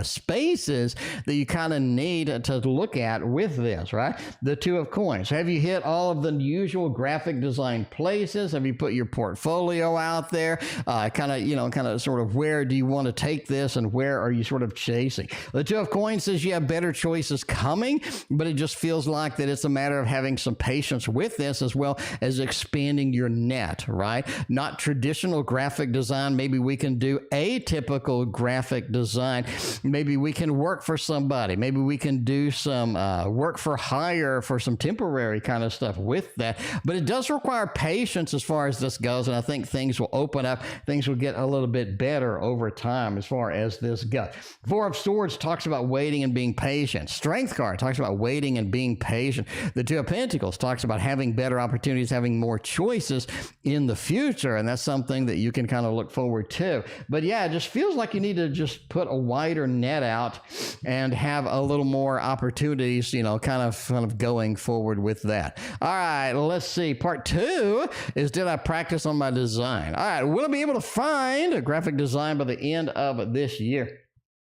spaces that you kind of need to look at with this, right? The Two of Coins. Have you hit all of the usual graphic design places? Have you put your portfolio out there? Kind of sort of where do you want to take this, and where are you sort of chasing? The Two of Coins says you have better choices coming, but it just feels like that it's a matter of having some patience with this, as well as expanding your net, right? Not traditional graphic design. Maybe we can do atypical graphic design. Maybe we can work for somebody. Maybe we can do some work for hire for some temporary kind of stuff with that. But it does require patience as far as this goes, and I think things will open up. Things will get a little bit better over time as far as this goes. Four of Swords talks about waiting and being patient. Strength card talks about waiting and being patient. The Two of Pentacles talks about having better opportunities, having more choices in the future, and that's something that you can kind of look forward to. But yeah, it just feels like you need to just put a wider net out and have a little more opportunities, kind of going forward with that. All right, let's see. Part 2 is, did I practice on my design? All right, will I be able to find a graphic design by the end of this year?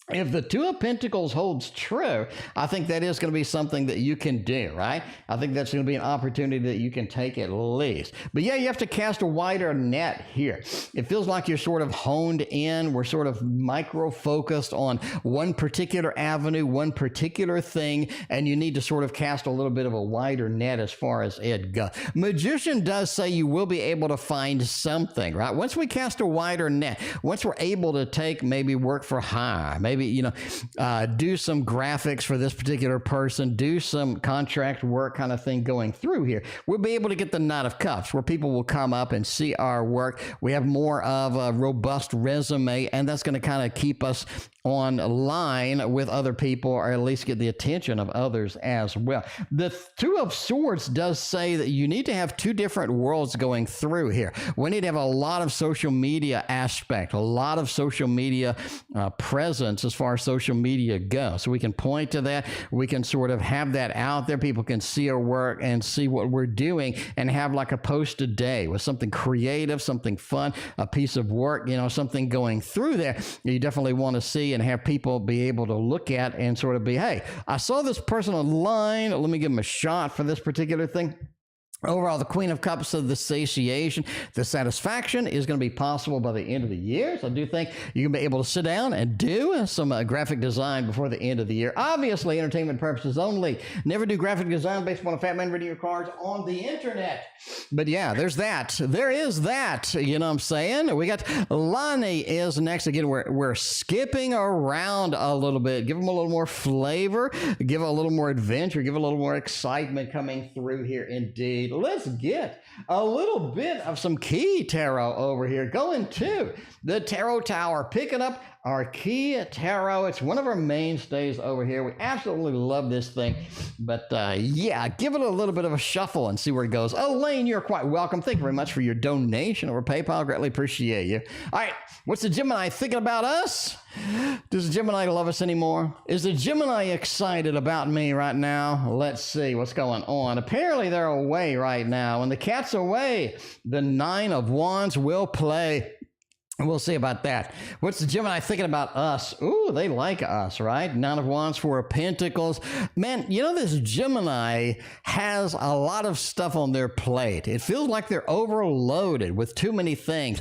If the Two of Pentacles holds true, I think that is going to be something that you can do, right? I think that's going to be an opportunity that you can take at least. But yeah, you have to cast a wider net here. It feels like you're sort of honed in. We're sort of micro-focused on one particular avenue, one particular thing, and you need to sort of cast a little bit of a wider net as far as it goes. Magician does say you will be able to find something, right? Once we cast a wider net, once we're able to take maybe work for hire, maybe do some graphics for this particular person, do some contract work kind of thing going through here, we'll be able to get the Knight of Cups, where people will come up and see our work. We have more of a robust resume, and that's going to kind of keep us on line with other people, or at least get the attention of others as well. The Two of Swords does say that you need to have two different worlds going through here. We need to have a lot of social media aspect, a lot of social media presence as far as social media goes. So we can point to that. We can sort of have that out there. People can see our work and see what we're doing, and have like a post a day with something creative, something fun, a piece of work, something going through there. You definitely want to see and have people be able to look at and sort of be, hey, I saw this person online. Let me give them a shot for this particular thing. Overall, the Queen of Cups of the satiation, the satisfaction is going to be possible by the end of the year. So I do think you can be able to sit down and do some graphic design before the end of the year. Obviously, entertainment purposes only. Never do graphic design based upon a fat man reading your cards on the internet. But yeah, there's that. There is that. You know what I'm saying? We got Lani is next. Again, we're skipping around a little bit. Give them a little more flavor. Give it a little more adventure. Give it a little more excitement coming through here indeed. Let's get a little bit of some key tarot over here. Going to the Tarot Tower, picking up our key tarot. It's one of our mainstays over here. We absolutely love this thing. But yeah, give it a little bit of a shuffle and see where it goes. Elaine, you're quite welcome. Thank you very much for your donation over PayPal. Greatly appreciate you. All right, what's the Gemini thinking about us? Does the Gemini love us anymore? Is the Gemini excited about me right now? Let's see what's going on. Apparently they're away right now. When the cat's away, the 9 of Wands will play. We'll see about that. What's the Gemini thinking about us? Ooh, they like us, right? 9 of Wands, 4 of Pentacles. Man, you know, this Gemini has a lot of stuff on their plate. It feels like they're overloaded with too many things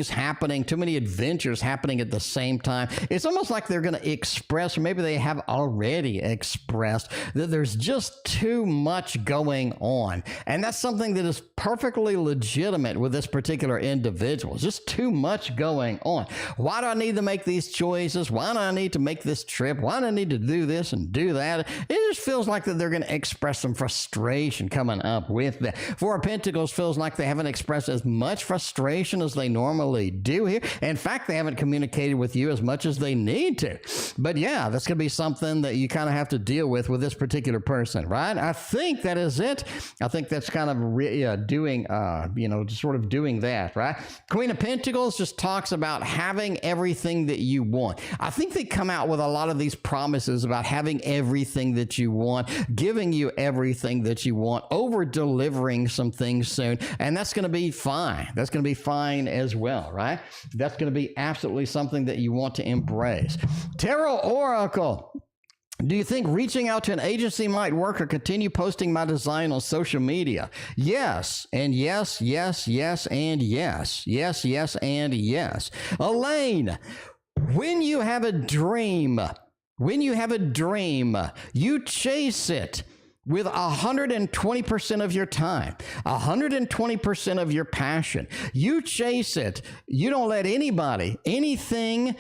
happening, too many adventures happening at the same time. It's almost like they're going to express, or maybe they have already expressed, that there's just too much going on. And that's something that is perfectly legitimate with this particular individual. Just too much going on. Why do I need to make these choices? Why do I need to make this trip? Why do I need to do this and do that? It just feels like that they're going to express some frustration coming up with that. 4 of Pentacles feels like they haven't expressed as much frustration as they normally do here. In fact, they haven't communicated with you as much as they need to. But yeah, that's going to be something that you kind of have to deal with this particular person, right? I think that is it. I think that's kind of doing that, right? Queen of Pentacles just talks about having everything that you want. I think they come out with a lot of these promises about having everything that you want, giving you everything that you want, over-delivering some things soon, and that's going to be fine. That's going to be fine as well, right? That's going to be absolutely something that you want to embrace. TarotOracle. Do you think reaching out to an agency might work, or continue posting my design on social media? Yes, and yes, yes, yes, and yes. Yes, yes, and yes. Elaine, when you have a dream, you chase it with 120% of your time, 120% of your passion. You chase it. You don't let anybody, anything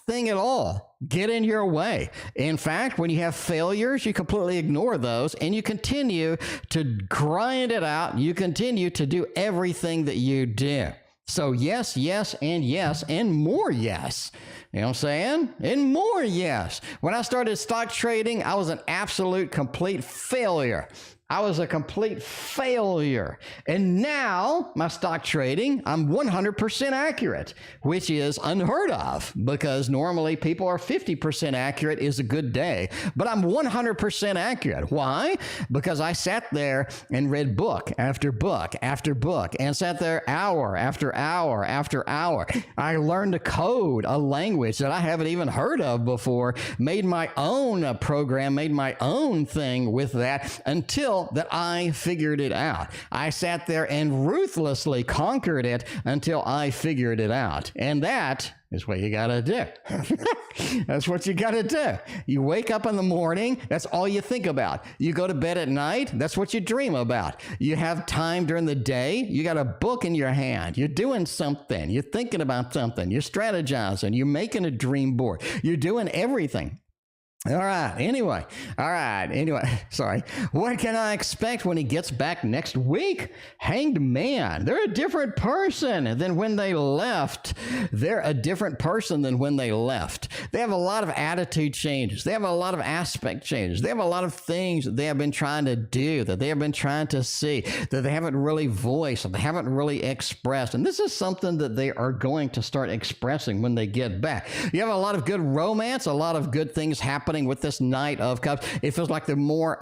at all get in your way. In fact, when you have failures, you completely ignore those and you continue to grind it out. You continue to do everything that you do. So yes, yes, and more yes. You know what I'm saying? And more yes. When I started stock trading, I was an absolute complete failure. I was a complete failure. And now, my stock trading, I'm 100% accurate, which is unheard of, because normally people are 50% accurate is a good day. But I'm 100% accurate. Why? Because I sat there and read book after book after book, and sat there hour after hour after hour. I learned to code a language that I haven't even heard of before, made my own program, made my own thing with that, until that I figured it out. I sat there and ruthlessly conquered it until I figured it out. And that is what you gotta do. That's what you gotta do. You wake up in the morning, that's all you think about. You go to bed at night, that's what you dream about. You have time during the day, you got a book in your hand, you're doing something, you're thinking about something, you're strategizing, you're making a dream board, you're doing everything. All right, anyway, sorry. What can I expect when he gets back next week? Hanged Man. They're a different person than when they left. They're a different person than when they left. They have a lot of attitude changes. They have a lot of aspect changes. They have a lot of things that they have been trying to do, that they have been trying to see, that they haven't really voiced, that they haven't really expressed. And this is something that they are going to start expressing when they get back. You have a lot of good romance, a lot of good things happening happening with this Knight of Cups. It feels like they're more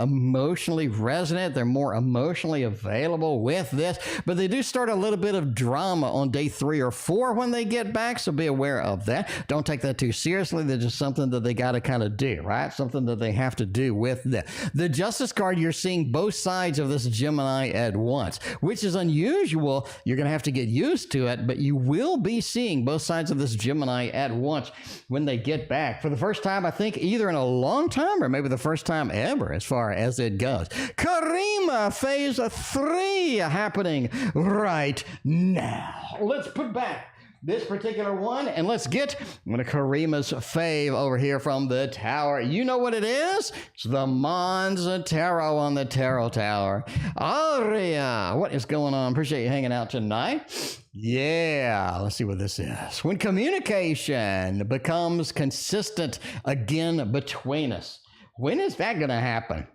emotionally resonant. They're more emotionally available with this, but they do start a little bit of drama on day 3 or 4 when they get back, so be aware of that. Don't take that too seriously. They're just something that they got to kind of do, right? Something that they have to do with that. The Justice card, you're seeing both sides of this Gemini at once, which is unusual. You're going to have to get used to it, but you will be seeing both sides of this Gemini at once when they get back for the first time, I think, either in a long time or maybe the first time ever as far as it goes. Karima phase 3 happening right now. Let's put back this particular one, and let's get one of Karima's fave over here from the tower. You know what it is? It's the Mons Tarot on the Tarot Tower. Aria, what is going on? Appreciate you hanging out tonight. Yeah, let's see what this is. When communication becomes consistent again between us, when is that going to happen?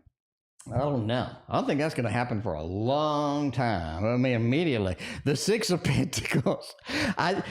I don't know. I don't think that's going to happen for a long time. I mean, immediately. The Six of Pentacles. I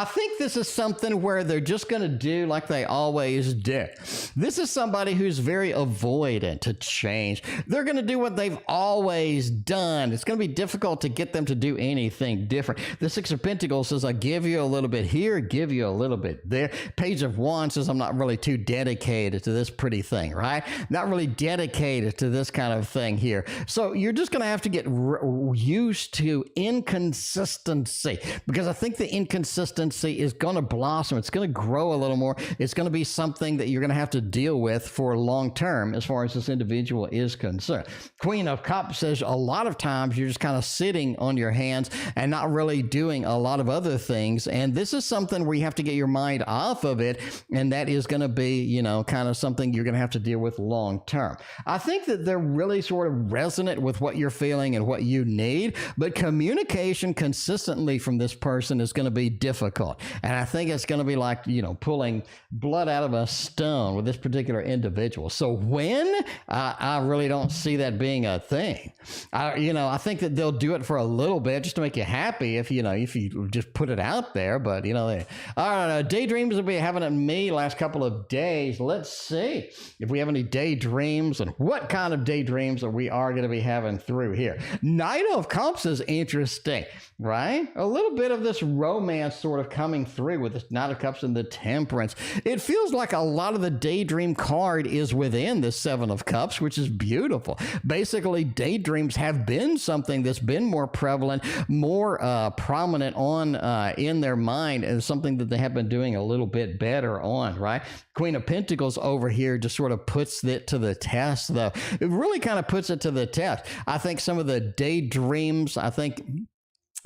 think this is something where they're just going to do like they always do. This is somebody who's very avoidant to change. They're going to do what they've always done. It's going to be difficult to get them to do anything different. The Six of Pentacles says, I give you a little bit here, give you a little bit there. Page of Wands says, I'm not really too dedicated to this pretty thing, right? Not really dedicated to this kind of thing here. So you're just going to have to get used to inconsistency, because I think the inconsistency is going to blossom. It's going to grow a little more. It's going to be something that you're going to have to deal with for long term as far as this individual is concerned. Queen of Cups says a lot of times you're just kind of sitting on your hands and not really doing a lot of other things. And this is something where you have to get your mind off of it. And that is going to be, you know, kind of something you're going to have to deal with long term. I think that they're really sort of resonant with what you're feeling and what you need, but communication consistently from this person is going to be difficult. And I think it's going to be like, you know, pulling blood out of a stone with this particular individual. So when, I really don't see that being a thing. I think that they'll do it for a little bit just to make you happy if you just put it out there. But, you know, I don't know. Daydreams will be having at me last couple of days. Let's see if we have any daydreams and what kind of daydreams that we are going to be having through here. Knight of Cups is interesting, right? A little bit of this romance sort of coming through with this Knight of Cups and the Temperance. It feels like a lot of the daydream card is within the Seven of Cups, which is beautiful. Basically, daydreams have been something that's been more prevalent, more prominent on in their mind, and something that they have been doing a little bit better on, right? Queen of Pentacles over here just sort of puts it to the test, though. It really kind of puts it to the test. I think some of the daydreams,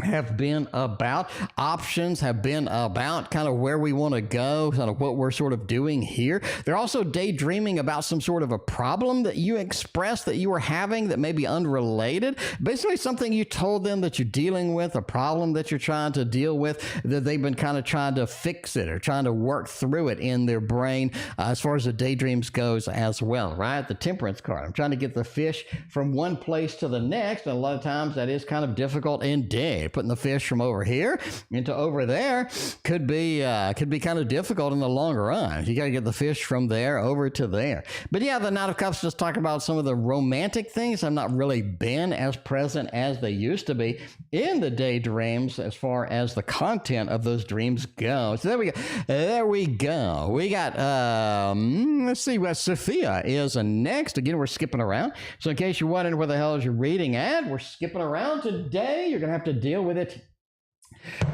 have been about options, have been about kind of where we want to go, kind of what we're sort of doing here. They're also daydreaming about some sort of a problem that you expressed that you were having that may be unrelated. Basically something you told them that you're dealing with, a problem that you're trying to deal with, that they've been kind of trying to fix it or trying to work through it in their brain as far as the daydreams goes as well, right? The Temperance card. I'm trying to get the fish from one place to the next, and a lot of times that is kind of difficult indeed. Putting the fish from over here into over there could be kind of difficult in the long run. You got to get the fish from there over to there. But yeah, the Knight of Cups just talking about some of the romantic things have not really been as present as they used to be in the daydreams as far as the content of those dreams go. So there we go. There we go. We got let's see what Sufia is next. Again, we're skipping around. So in case you're wondering where the hell is your reading at, we're skipping around today. You're gonna have to deal with it.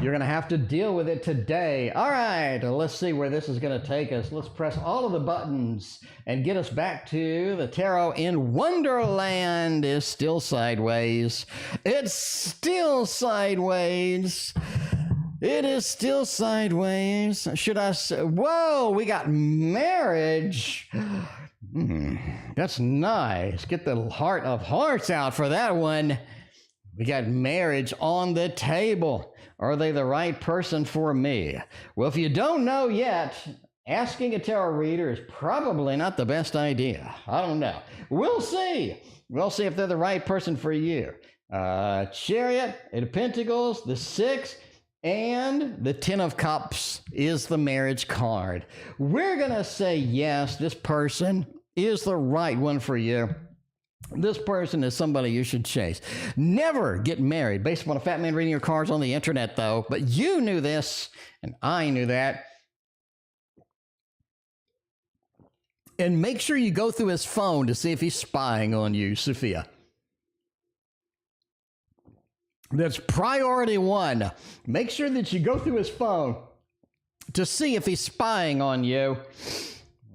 You're going to have to deal with it today. All right, let's see where this is going to take us. Let's press all of the buttons and get us back to the tarot in Wonderland. Is still sideways. It's still sideways. It is still sideways. Should I say, whoa, we got marriage. That's nice. Get the Heart of Hearts out for that one. We got marriage on the table. Are they the right person for me? Well, if you don't know yet, asking a tarot reader is probably not the best idea. I don't know. We'll see. We'll see if they're the right person for you. Chariot, Eight of Pentacles, the Six, And the Ten of Cups is the marriage card. We're going to say, yes, this person is the right one for you. This person is somebody you should chase. Never get married based upon a fat man reading your cards on the internet, though. But you knew this, and I knew that. And make sure you go through his phone to see if he's spying on you, Sufia. That's priority one. Make sure that you go through his phone to see if he's spying on you.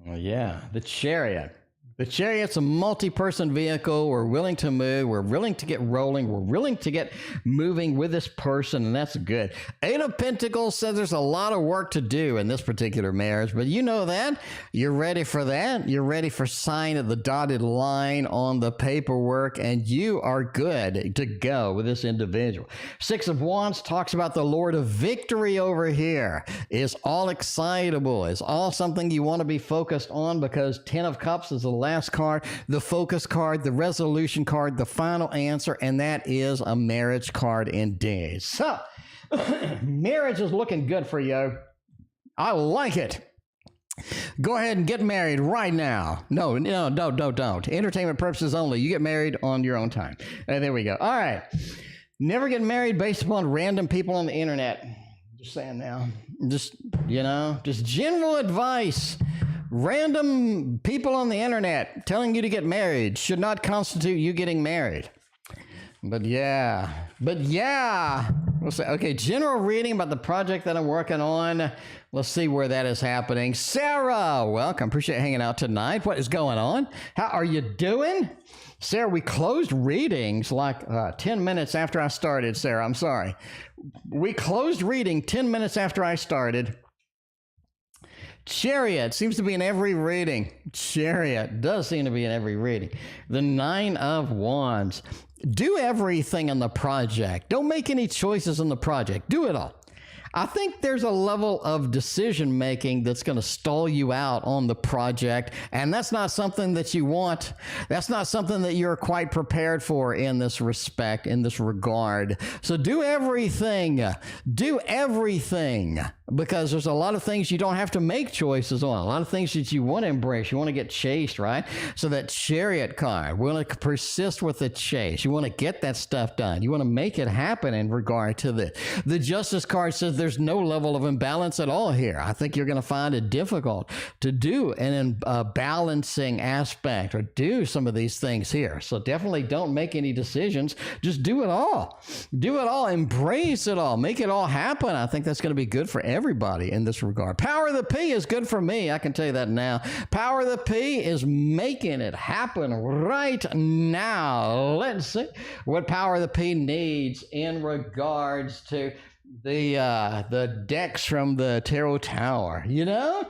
Well, yeah, the Chariot. The Chariot's a multi-person vehicle. We're willing to move. We're willing to get rolling. We're willing to get moving with this person, and that's good. Eight of Pentacles says there's a lot of work to do in this particular marriage, but you know that. You're ready for that. You're ready for sign of the dotted line on the paperwork, and you are good to go with this individual. Six of Wands talks about the Lord of Victory over here. Is all excitable. Is all something you want to be focused on, because Ten of Cups is the last card, the focus card, the resolution card, the final answer, and that is a marriage card indeed. So, marriage is looking good for you. I like it. Go ahead and get married right now. No, don't. Entertainment purposes only. You get married on your own time. There we go. All right. Never get married based upon random people on the internet. Just saying now. Just general advice. Random people on the internet telling you to get married should not constitute you getting married. But yeah. We'll say, okay, general reading about the project that I'm working on. Let's see where that is happening. Sarah, welcome. Appreciate hanging out tonight. What is going on? How are you doing? Sarah, we closed readings like 10 minutes after I started, Sarah. I'm sorry. We closed reading 10 minutes after I started. Chariot seems to be in every reading. Chariot does seem to be in every reading. The Nine of Wands. Do everything in the project. Don't make any choices in the project. Do it all. I think there's a level of decision making that's going to stall you out on the project, and that's not something that you want. That's not something that you're quite prepared for in this respect, in this regard. So do everything. Do everything, because there's a lot of things you don't have to make choices on, a lot of things that you want to embrace. You want to get chased, right? So that Chariot card, we want to persist with the chase. You want to get that stuff done. You want to make it happen in regard to this. The Justice card says there's no level of imbalance at all here. I think you're going to find it difficult to do an balancing aspect or do some of these things here. So definitely don't make any decisions. Just do it all. Do it all. Embrace it all. Make it all happen. I think that's going to be good for everybody in this regard. Power of the P is good for me. I can tell you that now. Power of the P is making it happen right now. Let's see what Power of the P needs in regards to the decks from the Tarot Tower. You know,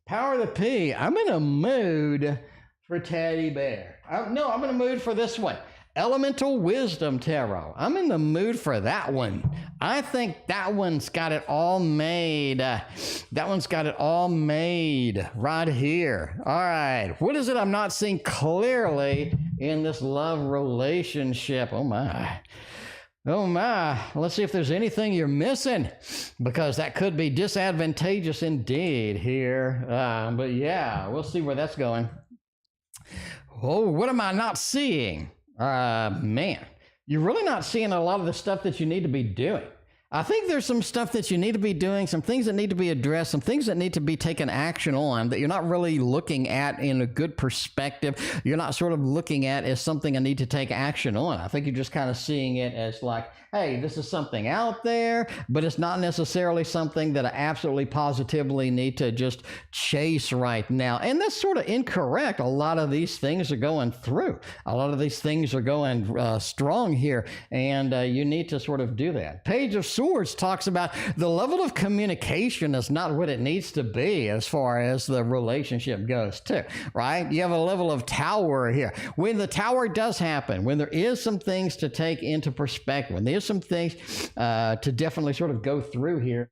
Power of the P. I'm in a mood for Teddy Bear. I'm in a mood for this one. Elemental Wisdom Tarot. I'm in the mood for that one. I think that one's got it all made. That one's got it all made right here. All right. What is it I'm not seeing clearly in this love relationship? Oh, my. Oh, my. Let's see if there's anything you're missing, because that could be disadvantageous indeed here. But, yeah, we'll see where that's going. Oh, what am I not seeing? Man, you're really not seeing a lot of the stuff that you need to be doing. I think there's some stuff that you need to be doing, some things that need to be addressed, some things that need to be taken action on that you're not really looking at in a good perspective. You're not sort of looking at as something I need to take action on. I think you're just kind of seeing it as like, hey, this is something out there, but it's not necessarily something that I absolutely positively need to just chase right now. And that's sort of incorrect. A lot of these things are going through. A lot of these things are going strong here, and you need to sort of do that. Page of Swords talks about the level of communication is not what it needs to be as far as the relationship goes too, right? You have a level of Tower here. When the Tower does happen, when there is some things to take into perspective, when there's some things to definitely sort of go through here,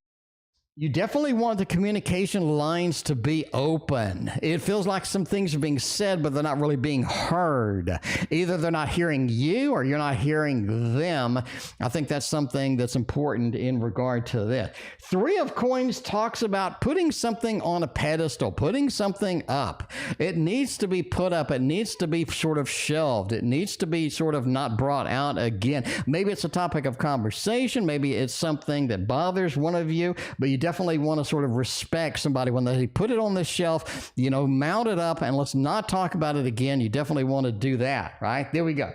You definitely want the communication lines to be open. It feels like some things are being said, but they're not really being heard. Either they're not hearing you or you're not hearing them. I think that's something that's important in regard to this. Three of Coins talks about putting something on a pedestal, putting something up. It needs to be put up. It needs to be sort of shelved. It needs to be sort of not brought out again. Maybe it's a topic of conversation. Maybe it's something that bothers one of you, but you definitely want to sort of respect somebody when they put it on the shelf, you know, mount it up and let's not talk about it again. You definitely want to do that, right? There we go.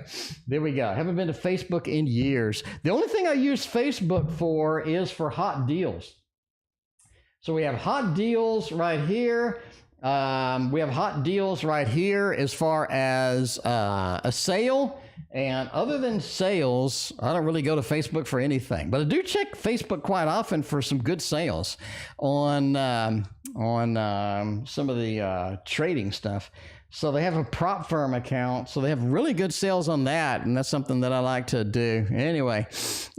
There we go. Haven't been to Facebook in years. The only thing I use Facebook for is for hot deals. So we have hot deals right here. We have hot deals right here as far as a sale. And other than sales, I don't really go to Facebook for anything. But I do check Facebook quite often for some good sales on some of the trading stuff. So they have a prop firm account, so they have really good sales on that, and that's something that I like to do. Anyway,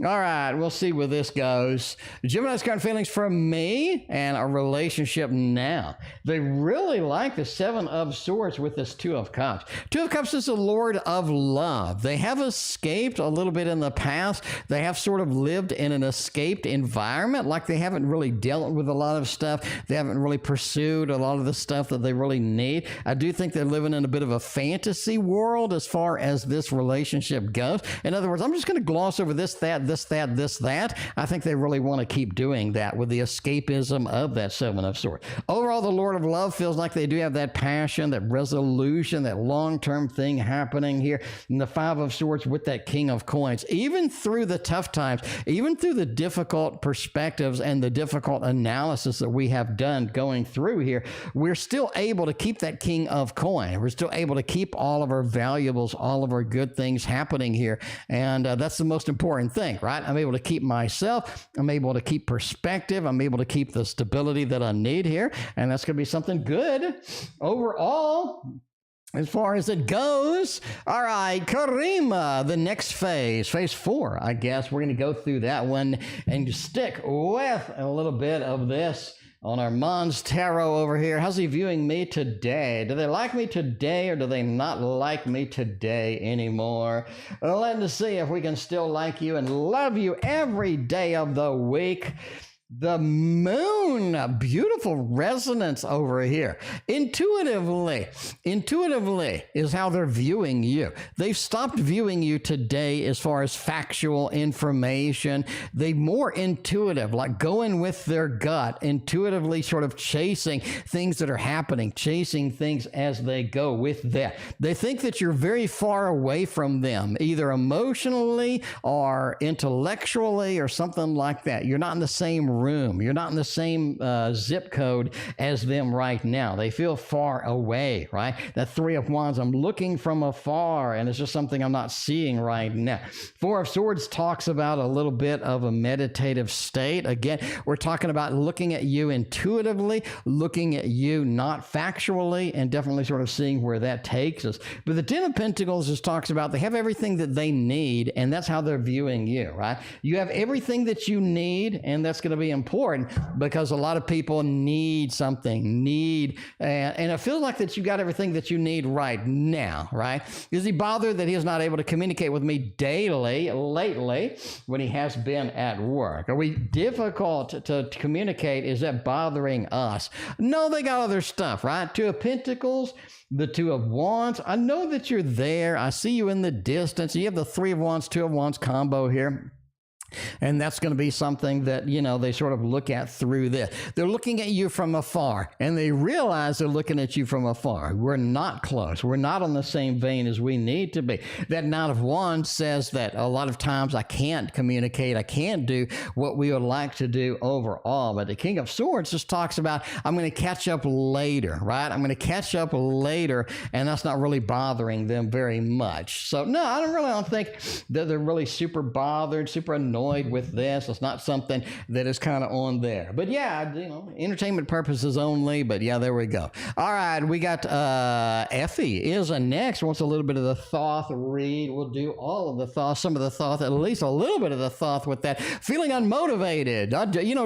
all right, we'll see where this goes. Gemini's current feelings for me and our relationship now. They really like the Seven of Swords with this Two of Cups. Two of Cups is the Lord of Love. They have escaped a little bit in the past. They have sort of lived in an escaped environment, like they haven't really dealt with a lot of stuff. They haven't really pursued a lot of the stuff that they really need. I do think they're living in a bit of a fantasy world as far as this relationship goes. In other words, I'm just going to gloss over this, that, this, that, this, that. I think they really want to keep doing that with the escapism of that Seven of Swords. Overall, the Lord of Love feels like they do have that passion, that resolution, that long-term thing happening here. And the Five of Swords with that King of Coins. Even through the tough times, even through the difficult perspectives and the difficult analysis that we have done going through here, we're still able to keep that King of Coins. We're still able to keep all of our valuables, all of our good things happening here. And that's the most important thing, right? I'm able to keep myself. I'm able to keep perspective. I'm able to keep the stability that I need here. And that's going to be something good overall. As far as it goes, all right, Karima, the next phase 4, I guess. We're going to go through that one and stick with a little bit of this on our Mons Tarot over here. How's he viewing me today? Do they like me today or do they not like me today anymore? Well, let's see if we can still like you and love you every day of the week. The moon, beautiful resonance over here. Intuitively is how they're viewing you. They've stopped viewing you today as far as factual information. They're more intuitive, like going with their gut, intuitively sort of chasing things that are happening, chasing things as they go with that. They think that you're very far away from them, either emotionally or intellectually or something like that. You're not in the same room. You're not in the same zip code as them right now. They feel far away, right? That Three of Wands, I'm looking from afar, and it's just something I'm not seeing right now. Four of Swords talks about a little bit of a meditative state. Again, we're talking about looking at you intuitively, looking at you not factually, and definitely sort of seeing where that takes us. But the Ten of Pentacles just talks about they have everything that they need, and that's how they're viewing you, right? You have everything that you need, and that's going to be important because a lot of people need something, and it feels like that you got everything that you need right now, right? Is he bothered that he is not able to communicate with me lately when he has been at work? Are we difficult to communicate? Is that bothering us? No, they got other stuff, right? Two of Pentacles, the Two of Wands. I know that you're there. I see you in the distance. You have the Three of Wands, Two of Wands combo here. And that's going to be something that, you know, they sort of look at through this. They're looking at you from afar, and they realize they're looking at you from afar. We're not close. We're not on the same vein as we need to be. That Knight of Wands says that a lot of times I can't communicate. I can't do what we would like to do overall. But the King of Swords just talks about, I'm going to catch up later, right? I'm going to catch up later, and that's not really bothering them very much. So, no, I don't think that they're really super bothered, super annoyed annoyed with this. It's not something that is kind of on there. But yeah, entertainment purposes only. But yeah, there we go. All right, we got Effie is next. Wants a little bit of the Thoth read. We'll do all of the Thoth, some of the Thoth, at least a little bit of the Thoth with that. Feeling unmotivated.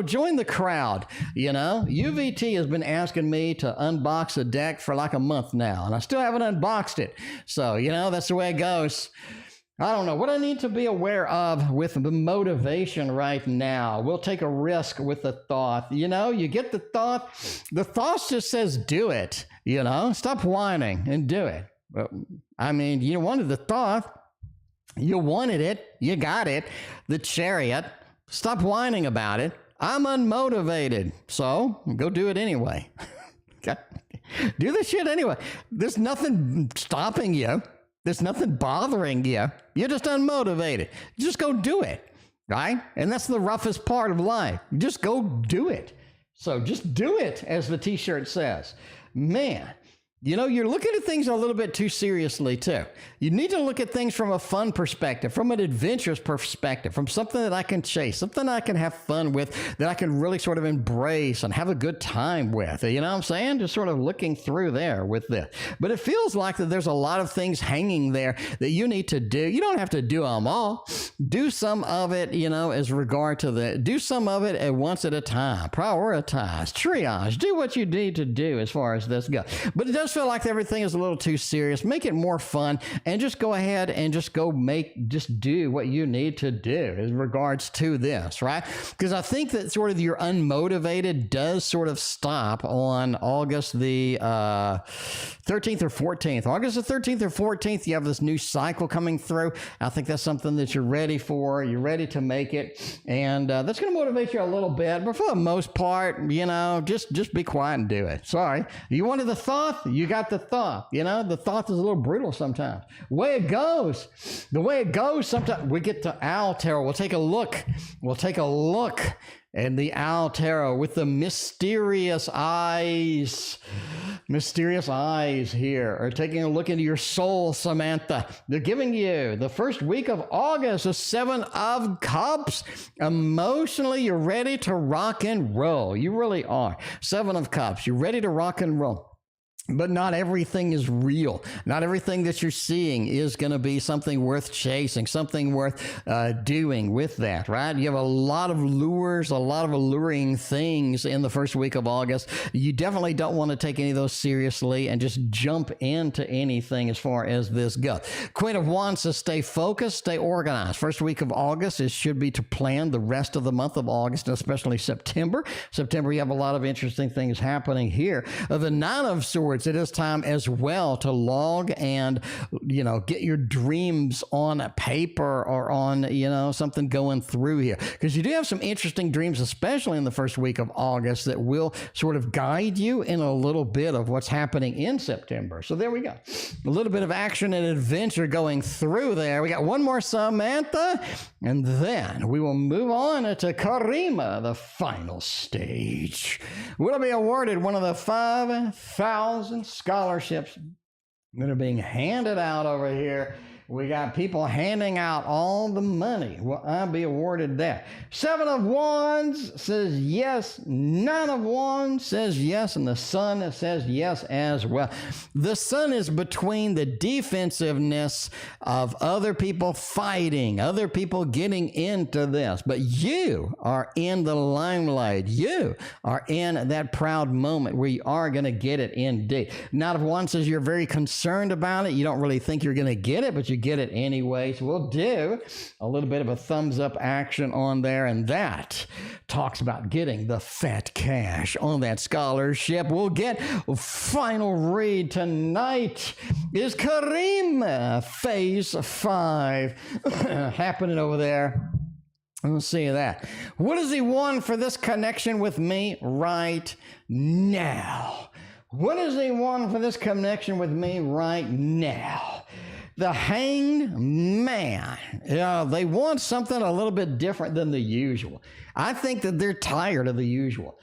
Join the crowd. UVT has been asking me to unbox a deck for like a month now, and I still haven't unboxed it. So, that's the way it goes. I don't know what I need to be aware of with the motivation right now. We'll take a risk with the Thoth. You get the Thoth. The Thoth just says do it. Stop whining and do it. You wanted the Thoth. You wanted it. You got it. The Chariot. Stop whining about it. I'm unmotivated. So go do it anyway. Do the shit anyway. There's nothing stopping you. There's nothing bothering you. You're just unmotivated. Just go do it, right? And that's the roughest part of life. Just go do it. So just do it, as the T-shirt says. Man, you're looking at things a little bit too seriously, too. You need to look at things from a fun perspective, from an adventurous perspective, from something that I can chase, something I can have fun with, that I can really sort of embrace and have a good time with. You know what I'm saying? Just sort of looking through there with this. But it feels like that there's a lot of things hanging there that you need to do. You don't have to do them all. Do some of it, as regard to do some of it at once at a time. Prioritize, triage, do what you need to do as far as this goes. But it does feel like everything is a little too serious. Make it more fun and just go ahead and just do what you need to do in regards to this, right? Because I think that sort of your unmotivated does sort of stop on August the 13th or 14th. August the 13th or 14th, you have this new cycle coming through. I think that's something that you're ready for. You're ready to make it. And that's going to motivate you a little bit. But for the most part, just be quiet and do it. Sorry. You wanted the Thoth? You got the Thoth. The Thoth is a little brutal sometimes. The way it goes, sometimes we get to Owl Tarot. We'll take a look at the Owl Tarot with the mysterious eyes. Mysterious eyes here are taking a look into your soul, Samantha. They're giving you the first week of August, a 7 of Cups. Emotionally, you're ready to rock and roll. You really are. 7 of Cups. You're ready to rock and roll. But not everything is real. Not everything that you're seeing is going to be something worth chasing, something worth doing with that, right? You have a lot of lures, a lot of alluring things in the first week of August. You definitely don't want to take any of those seriously and just jump into anything as far as this goes. Queen of Wands says stay focused, stay organized. First week of August, it should be to plan the rest of the month of August, and especially September. September, you have a lot of interesting things happening here. The 9 of Swords, it is time as well to log and, get your dreams on paper or on, something going through here. Because you do have some interesting dreams, especially in the first week of August, that will sort of guide you in a little bit of what's happening in September. So there we go. A little bit of action and adventure going through there. We got one more Samantha, and then we will move on to Karima, the final stage. Will be awarded one of the 5,000 scholarships that are being handed out over here. We got people handing out all the money. Will I be awarded that? 7 of Wands says yes. 9 of Wands says yes. And the Sun says yes as well. The Sun is between the defensiveness of other people fighting, other people getting into this. But you are in the limelight. You are in that proud moment where you are going to get it indeed. 9 of Wands says you're very concerned about it. You don't really think you're going to get it, but you get it anyway. So we'll do a little bit of a thumbs up action on there, and that talks about getting the fat cash on that scholarship. We'll get a final read tonight. Is Karima phase 5 happening over there? Let's see that. What does he want for this connection with me right now? What does he want for this connection with me right now? The Hanged Man. They want something a little bit different than the usual. I think that they're tired of the usual.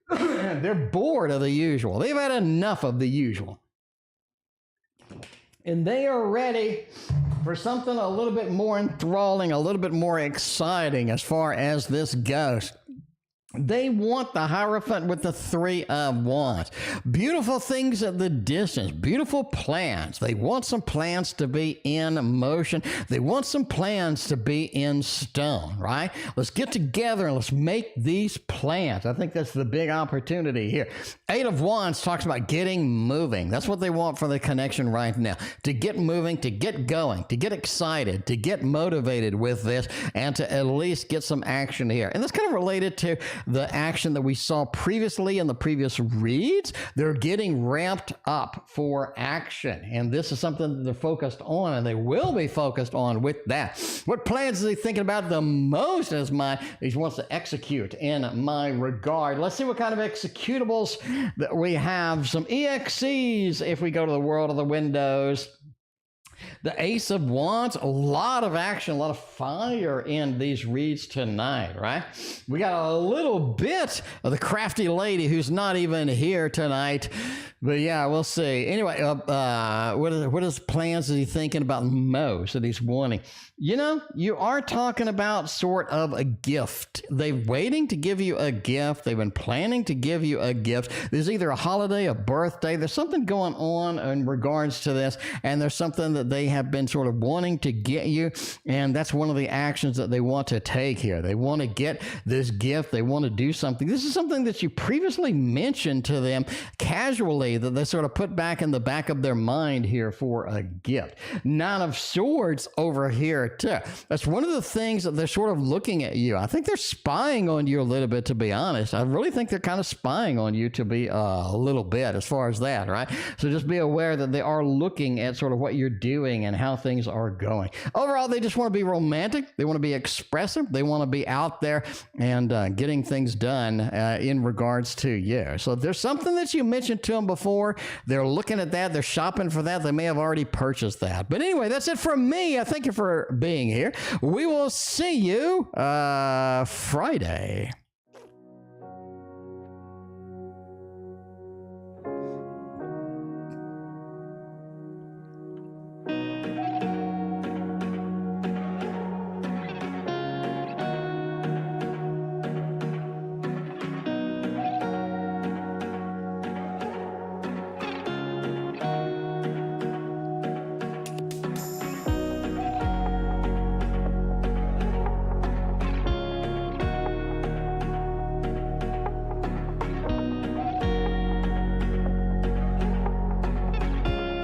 They're bored of the usual. They've had enough of the usual. And they are ready for something a little bit more enthralling, a little bit more exciting as far as this goes. They want the Hierophant with the Three of Wands. Beautiful things at the distance, beautiful plans. They want some plans to be in motion. They want some plans to be in stone, right? Let's get together and let's make these plans. I think that's the big opportunity here. Eight of Wands talks about getting moving. That's what they want for the connection right now. To get moving, to get going, to get excited, to get motivated with this, and to at least get some action here. And that's kind of related to the action that we saw previously in the previous reads. They're getting ramped up for action, and this is something that they're focused on, and they will be focused on with that. What plans is he thinking about the most as he wants to execute in my regard? Let's see what kind of executables that we have. Some EXCs if we go to the world of the windows. The Ace of Wands, a lot of action, a lot of fire in these reads tonight, right? We got a little bit of the crafty lady who's not even here tonight, but yeah, we'll see. Anyway, what is plans is he thinking about most that he's wanting? You know, you are talking about sort of a gift. They're waiting to give you a gift. They've been planning to give you a gift. There's either a holiday, a birthday. There's something going on in regards to this, and there's something that they have been sort of wanting to get you, and that's one of the actions that they want to take here. They want to get this gift. They want to do something. This is something that you previously mentioned to them casually that they sort of put back in the back of their mind here for a gift. Nine of Swords over here too. That's one of the things that they're sort of looking at you. I think they're spying on you a little bit, to be honest. I really think they're kind of spying on you to be a little bit as far as that, right? So just be aware that they are looking at sort of what you're doing and how things are going. Overall, they just want to be romantic. They want to be expressive. They want to be out there and getting things done in regards to you. So if there's something that you mentioned to them before, they're looking at that. They're shopping for that. They may have already purchased that. But anyway, that's it from me. I thank you for being here. We will see you Friday.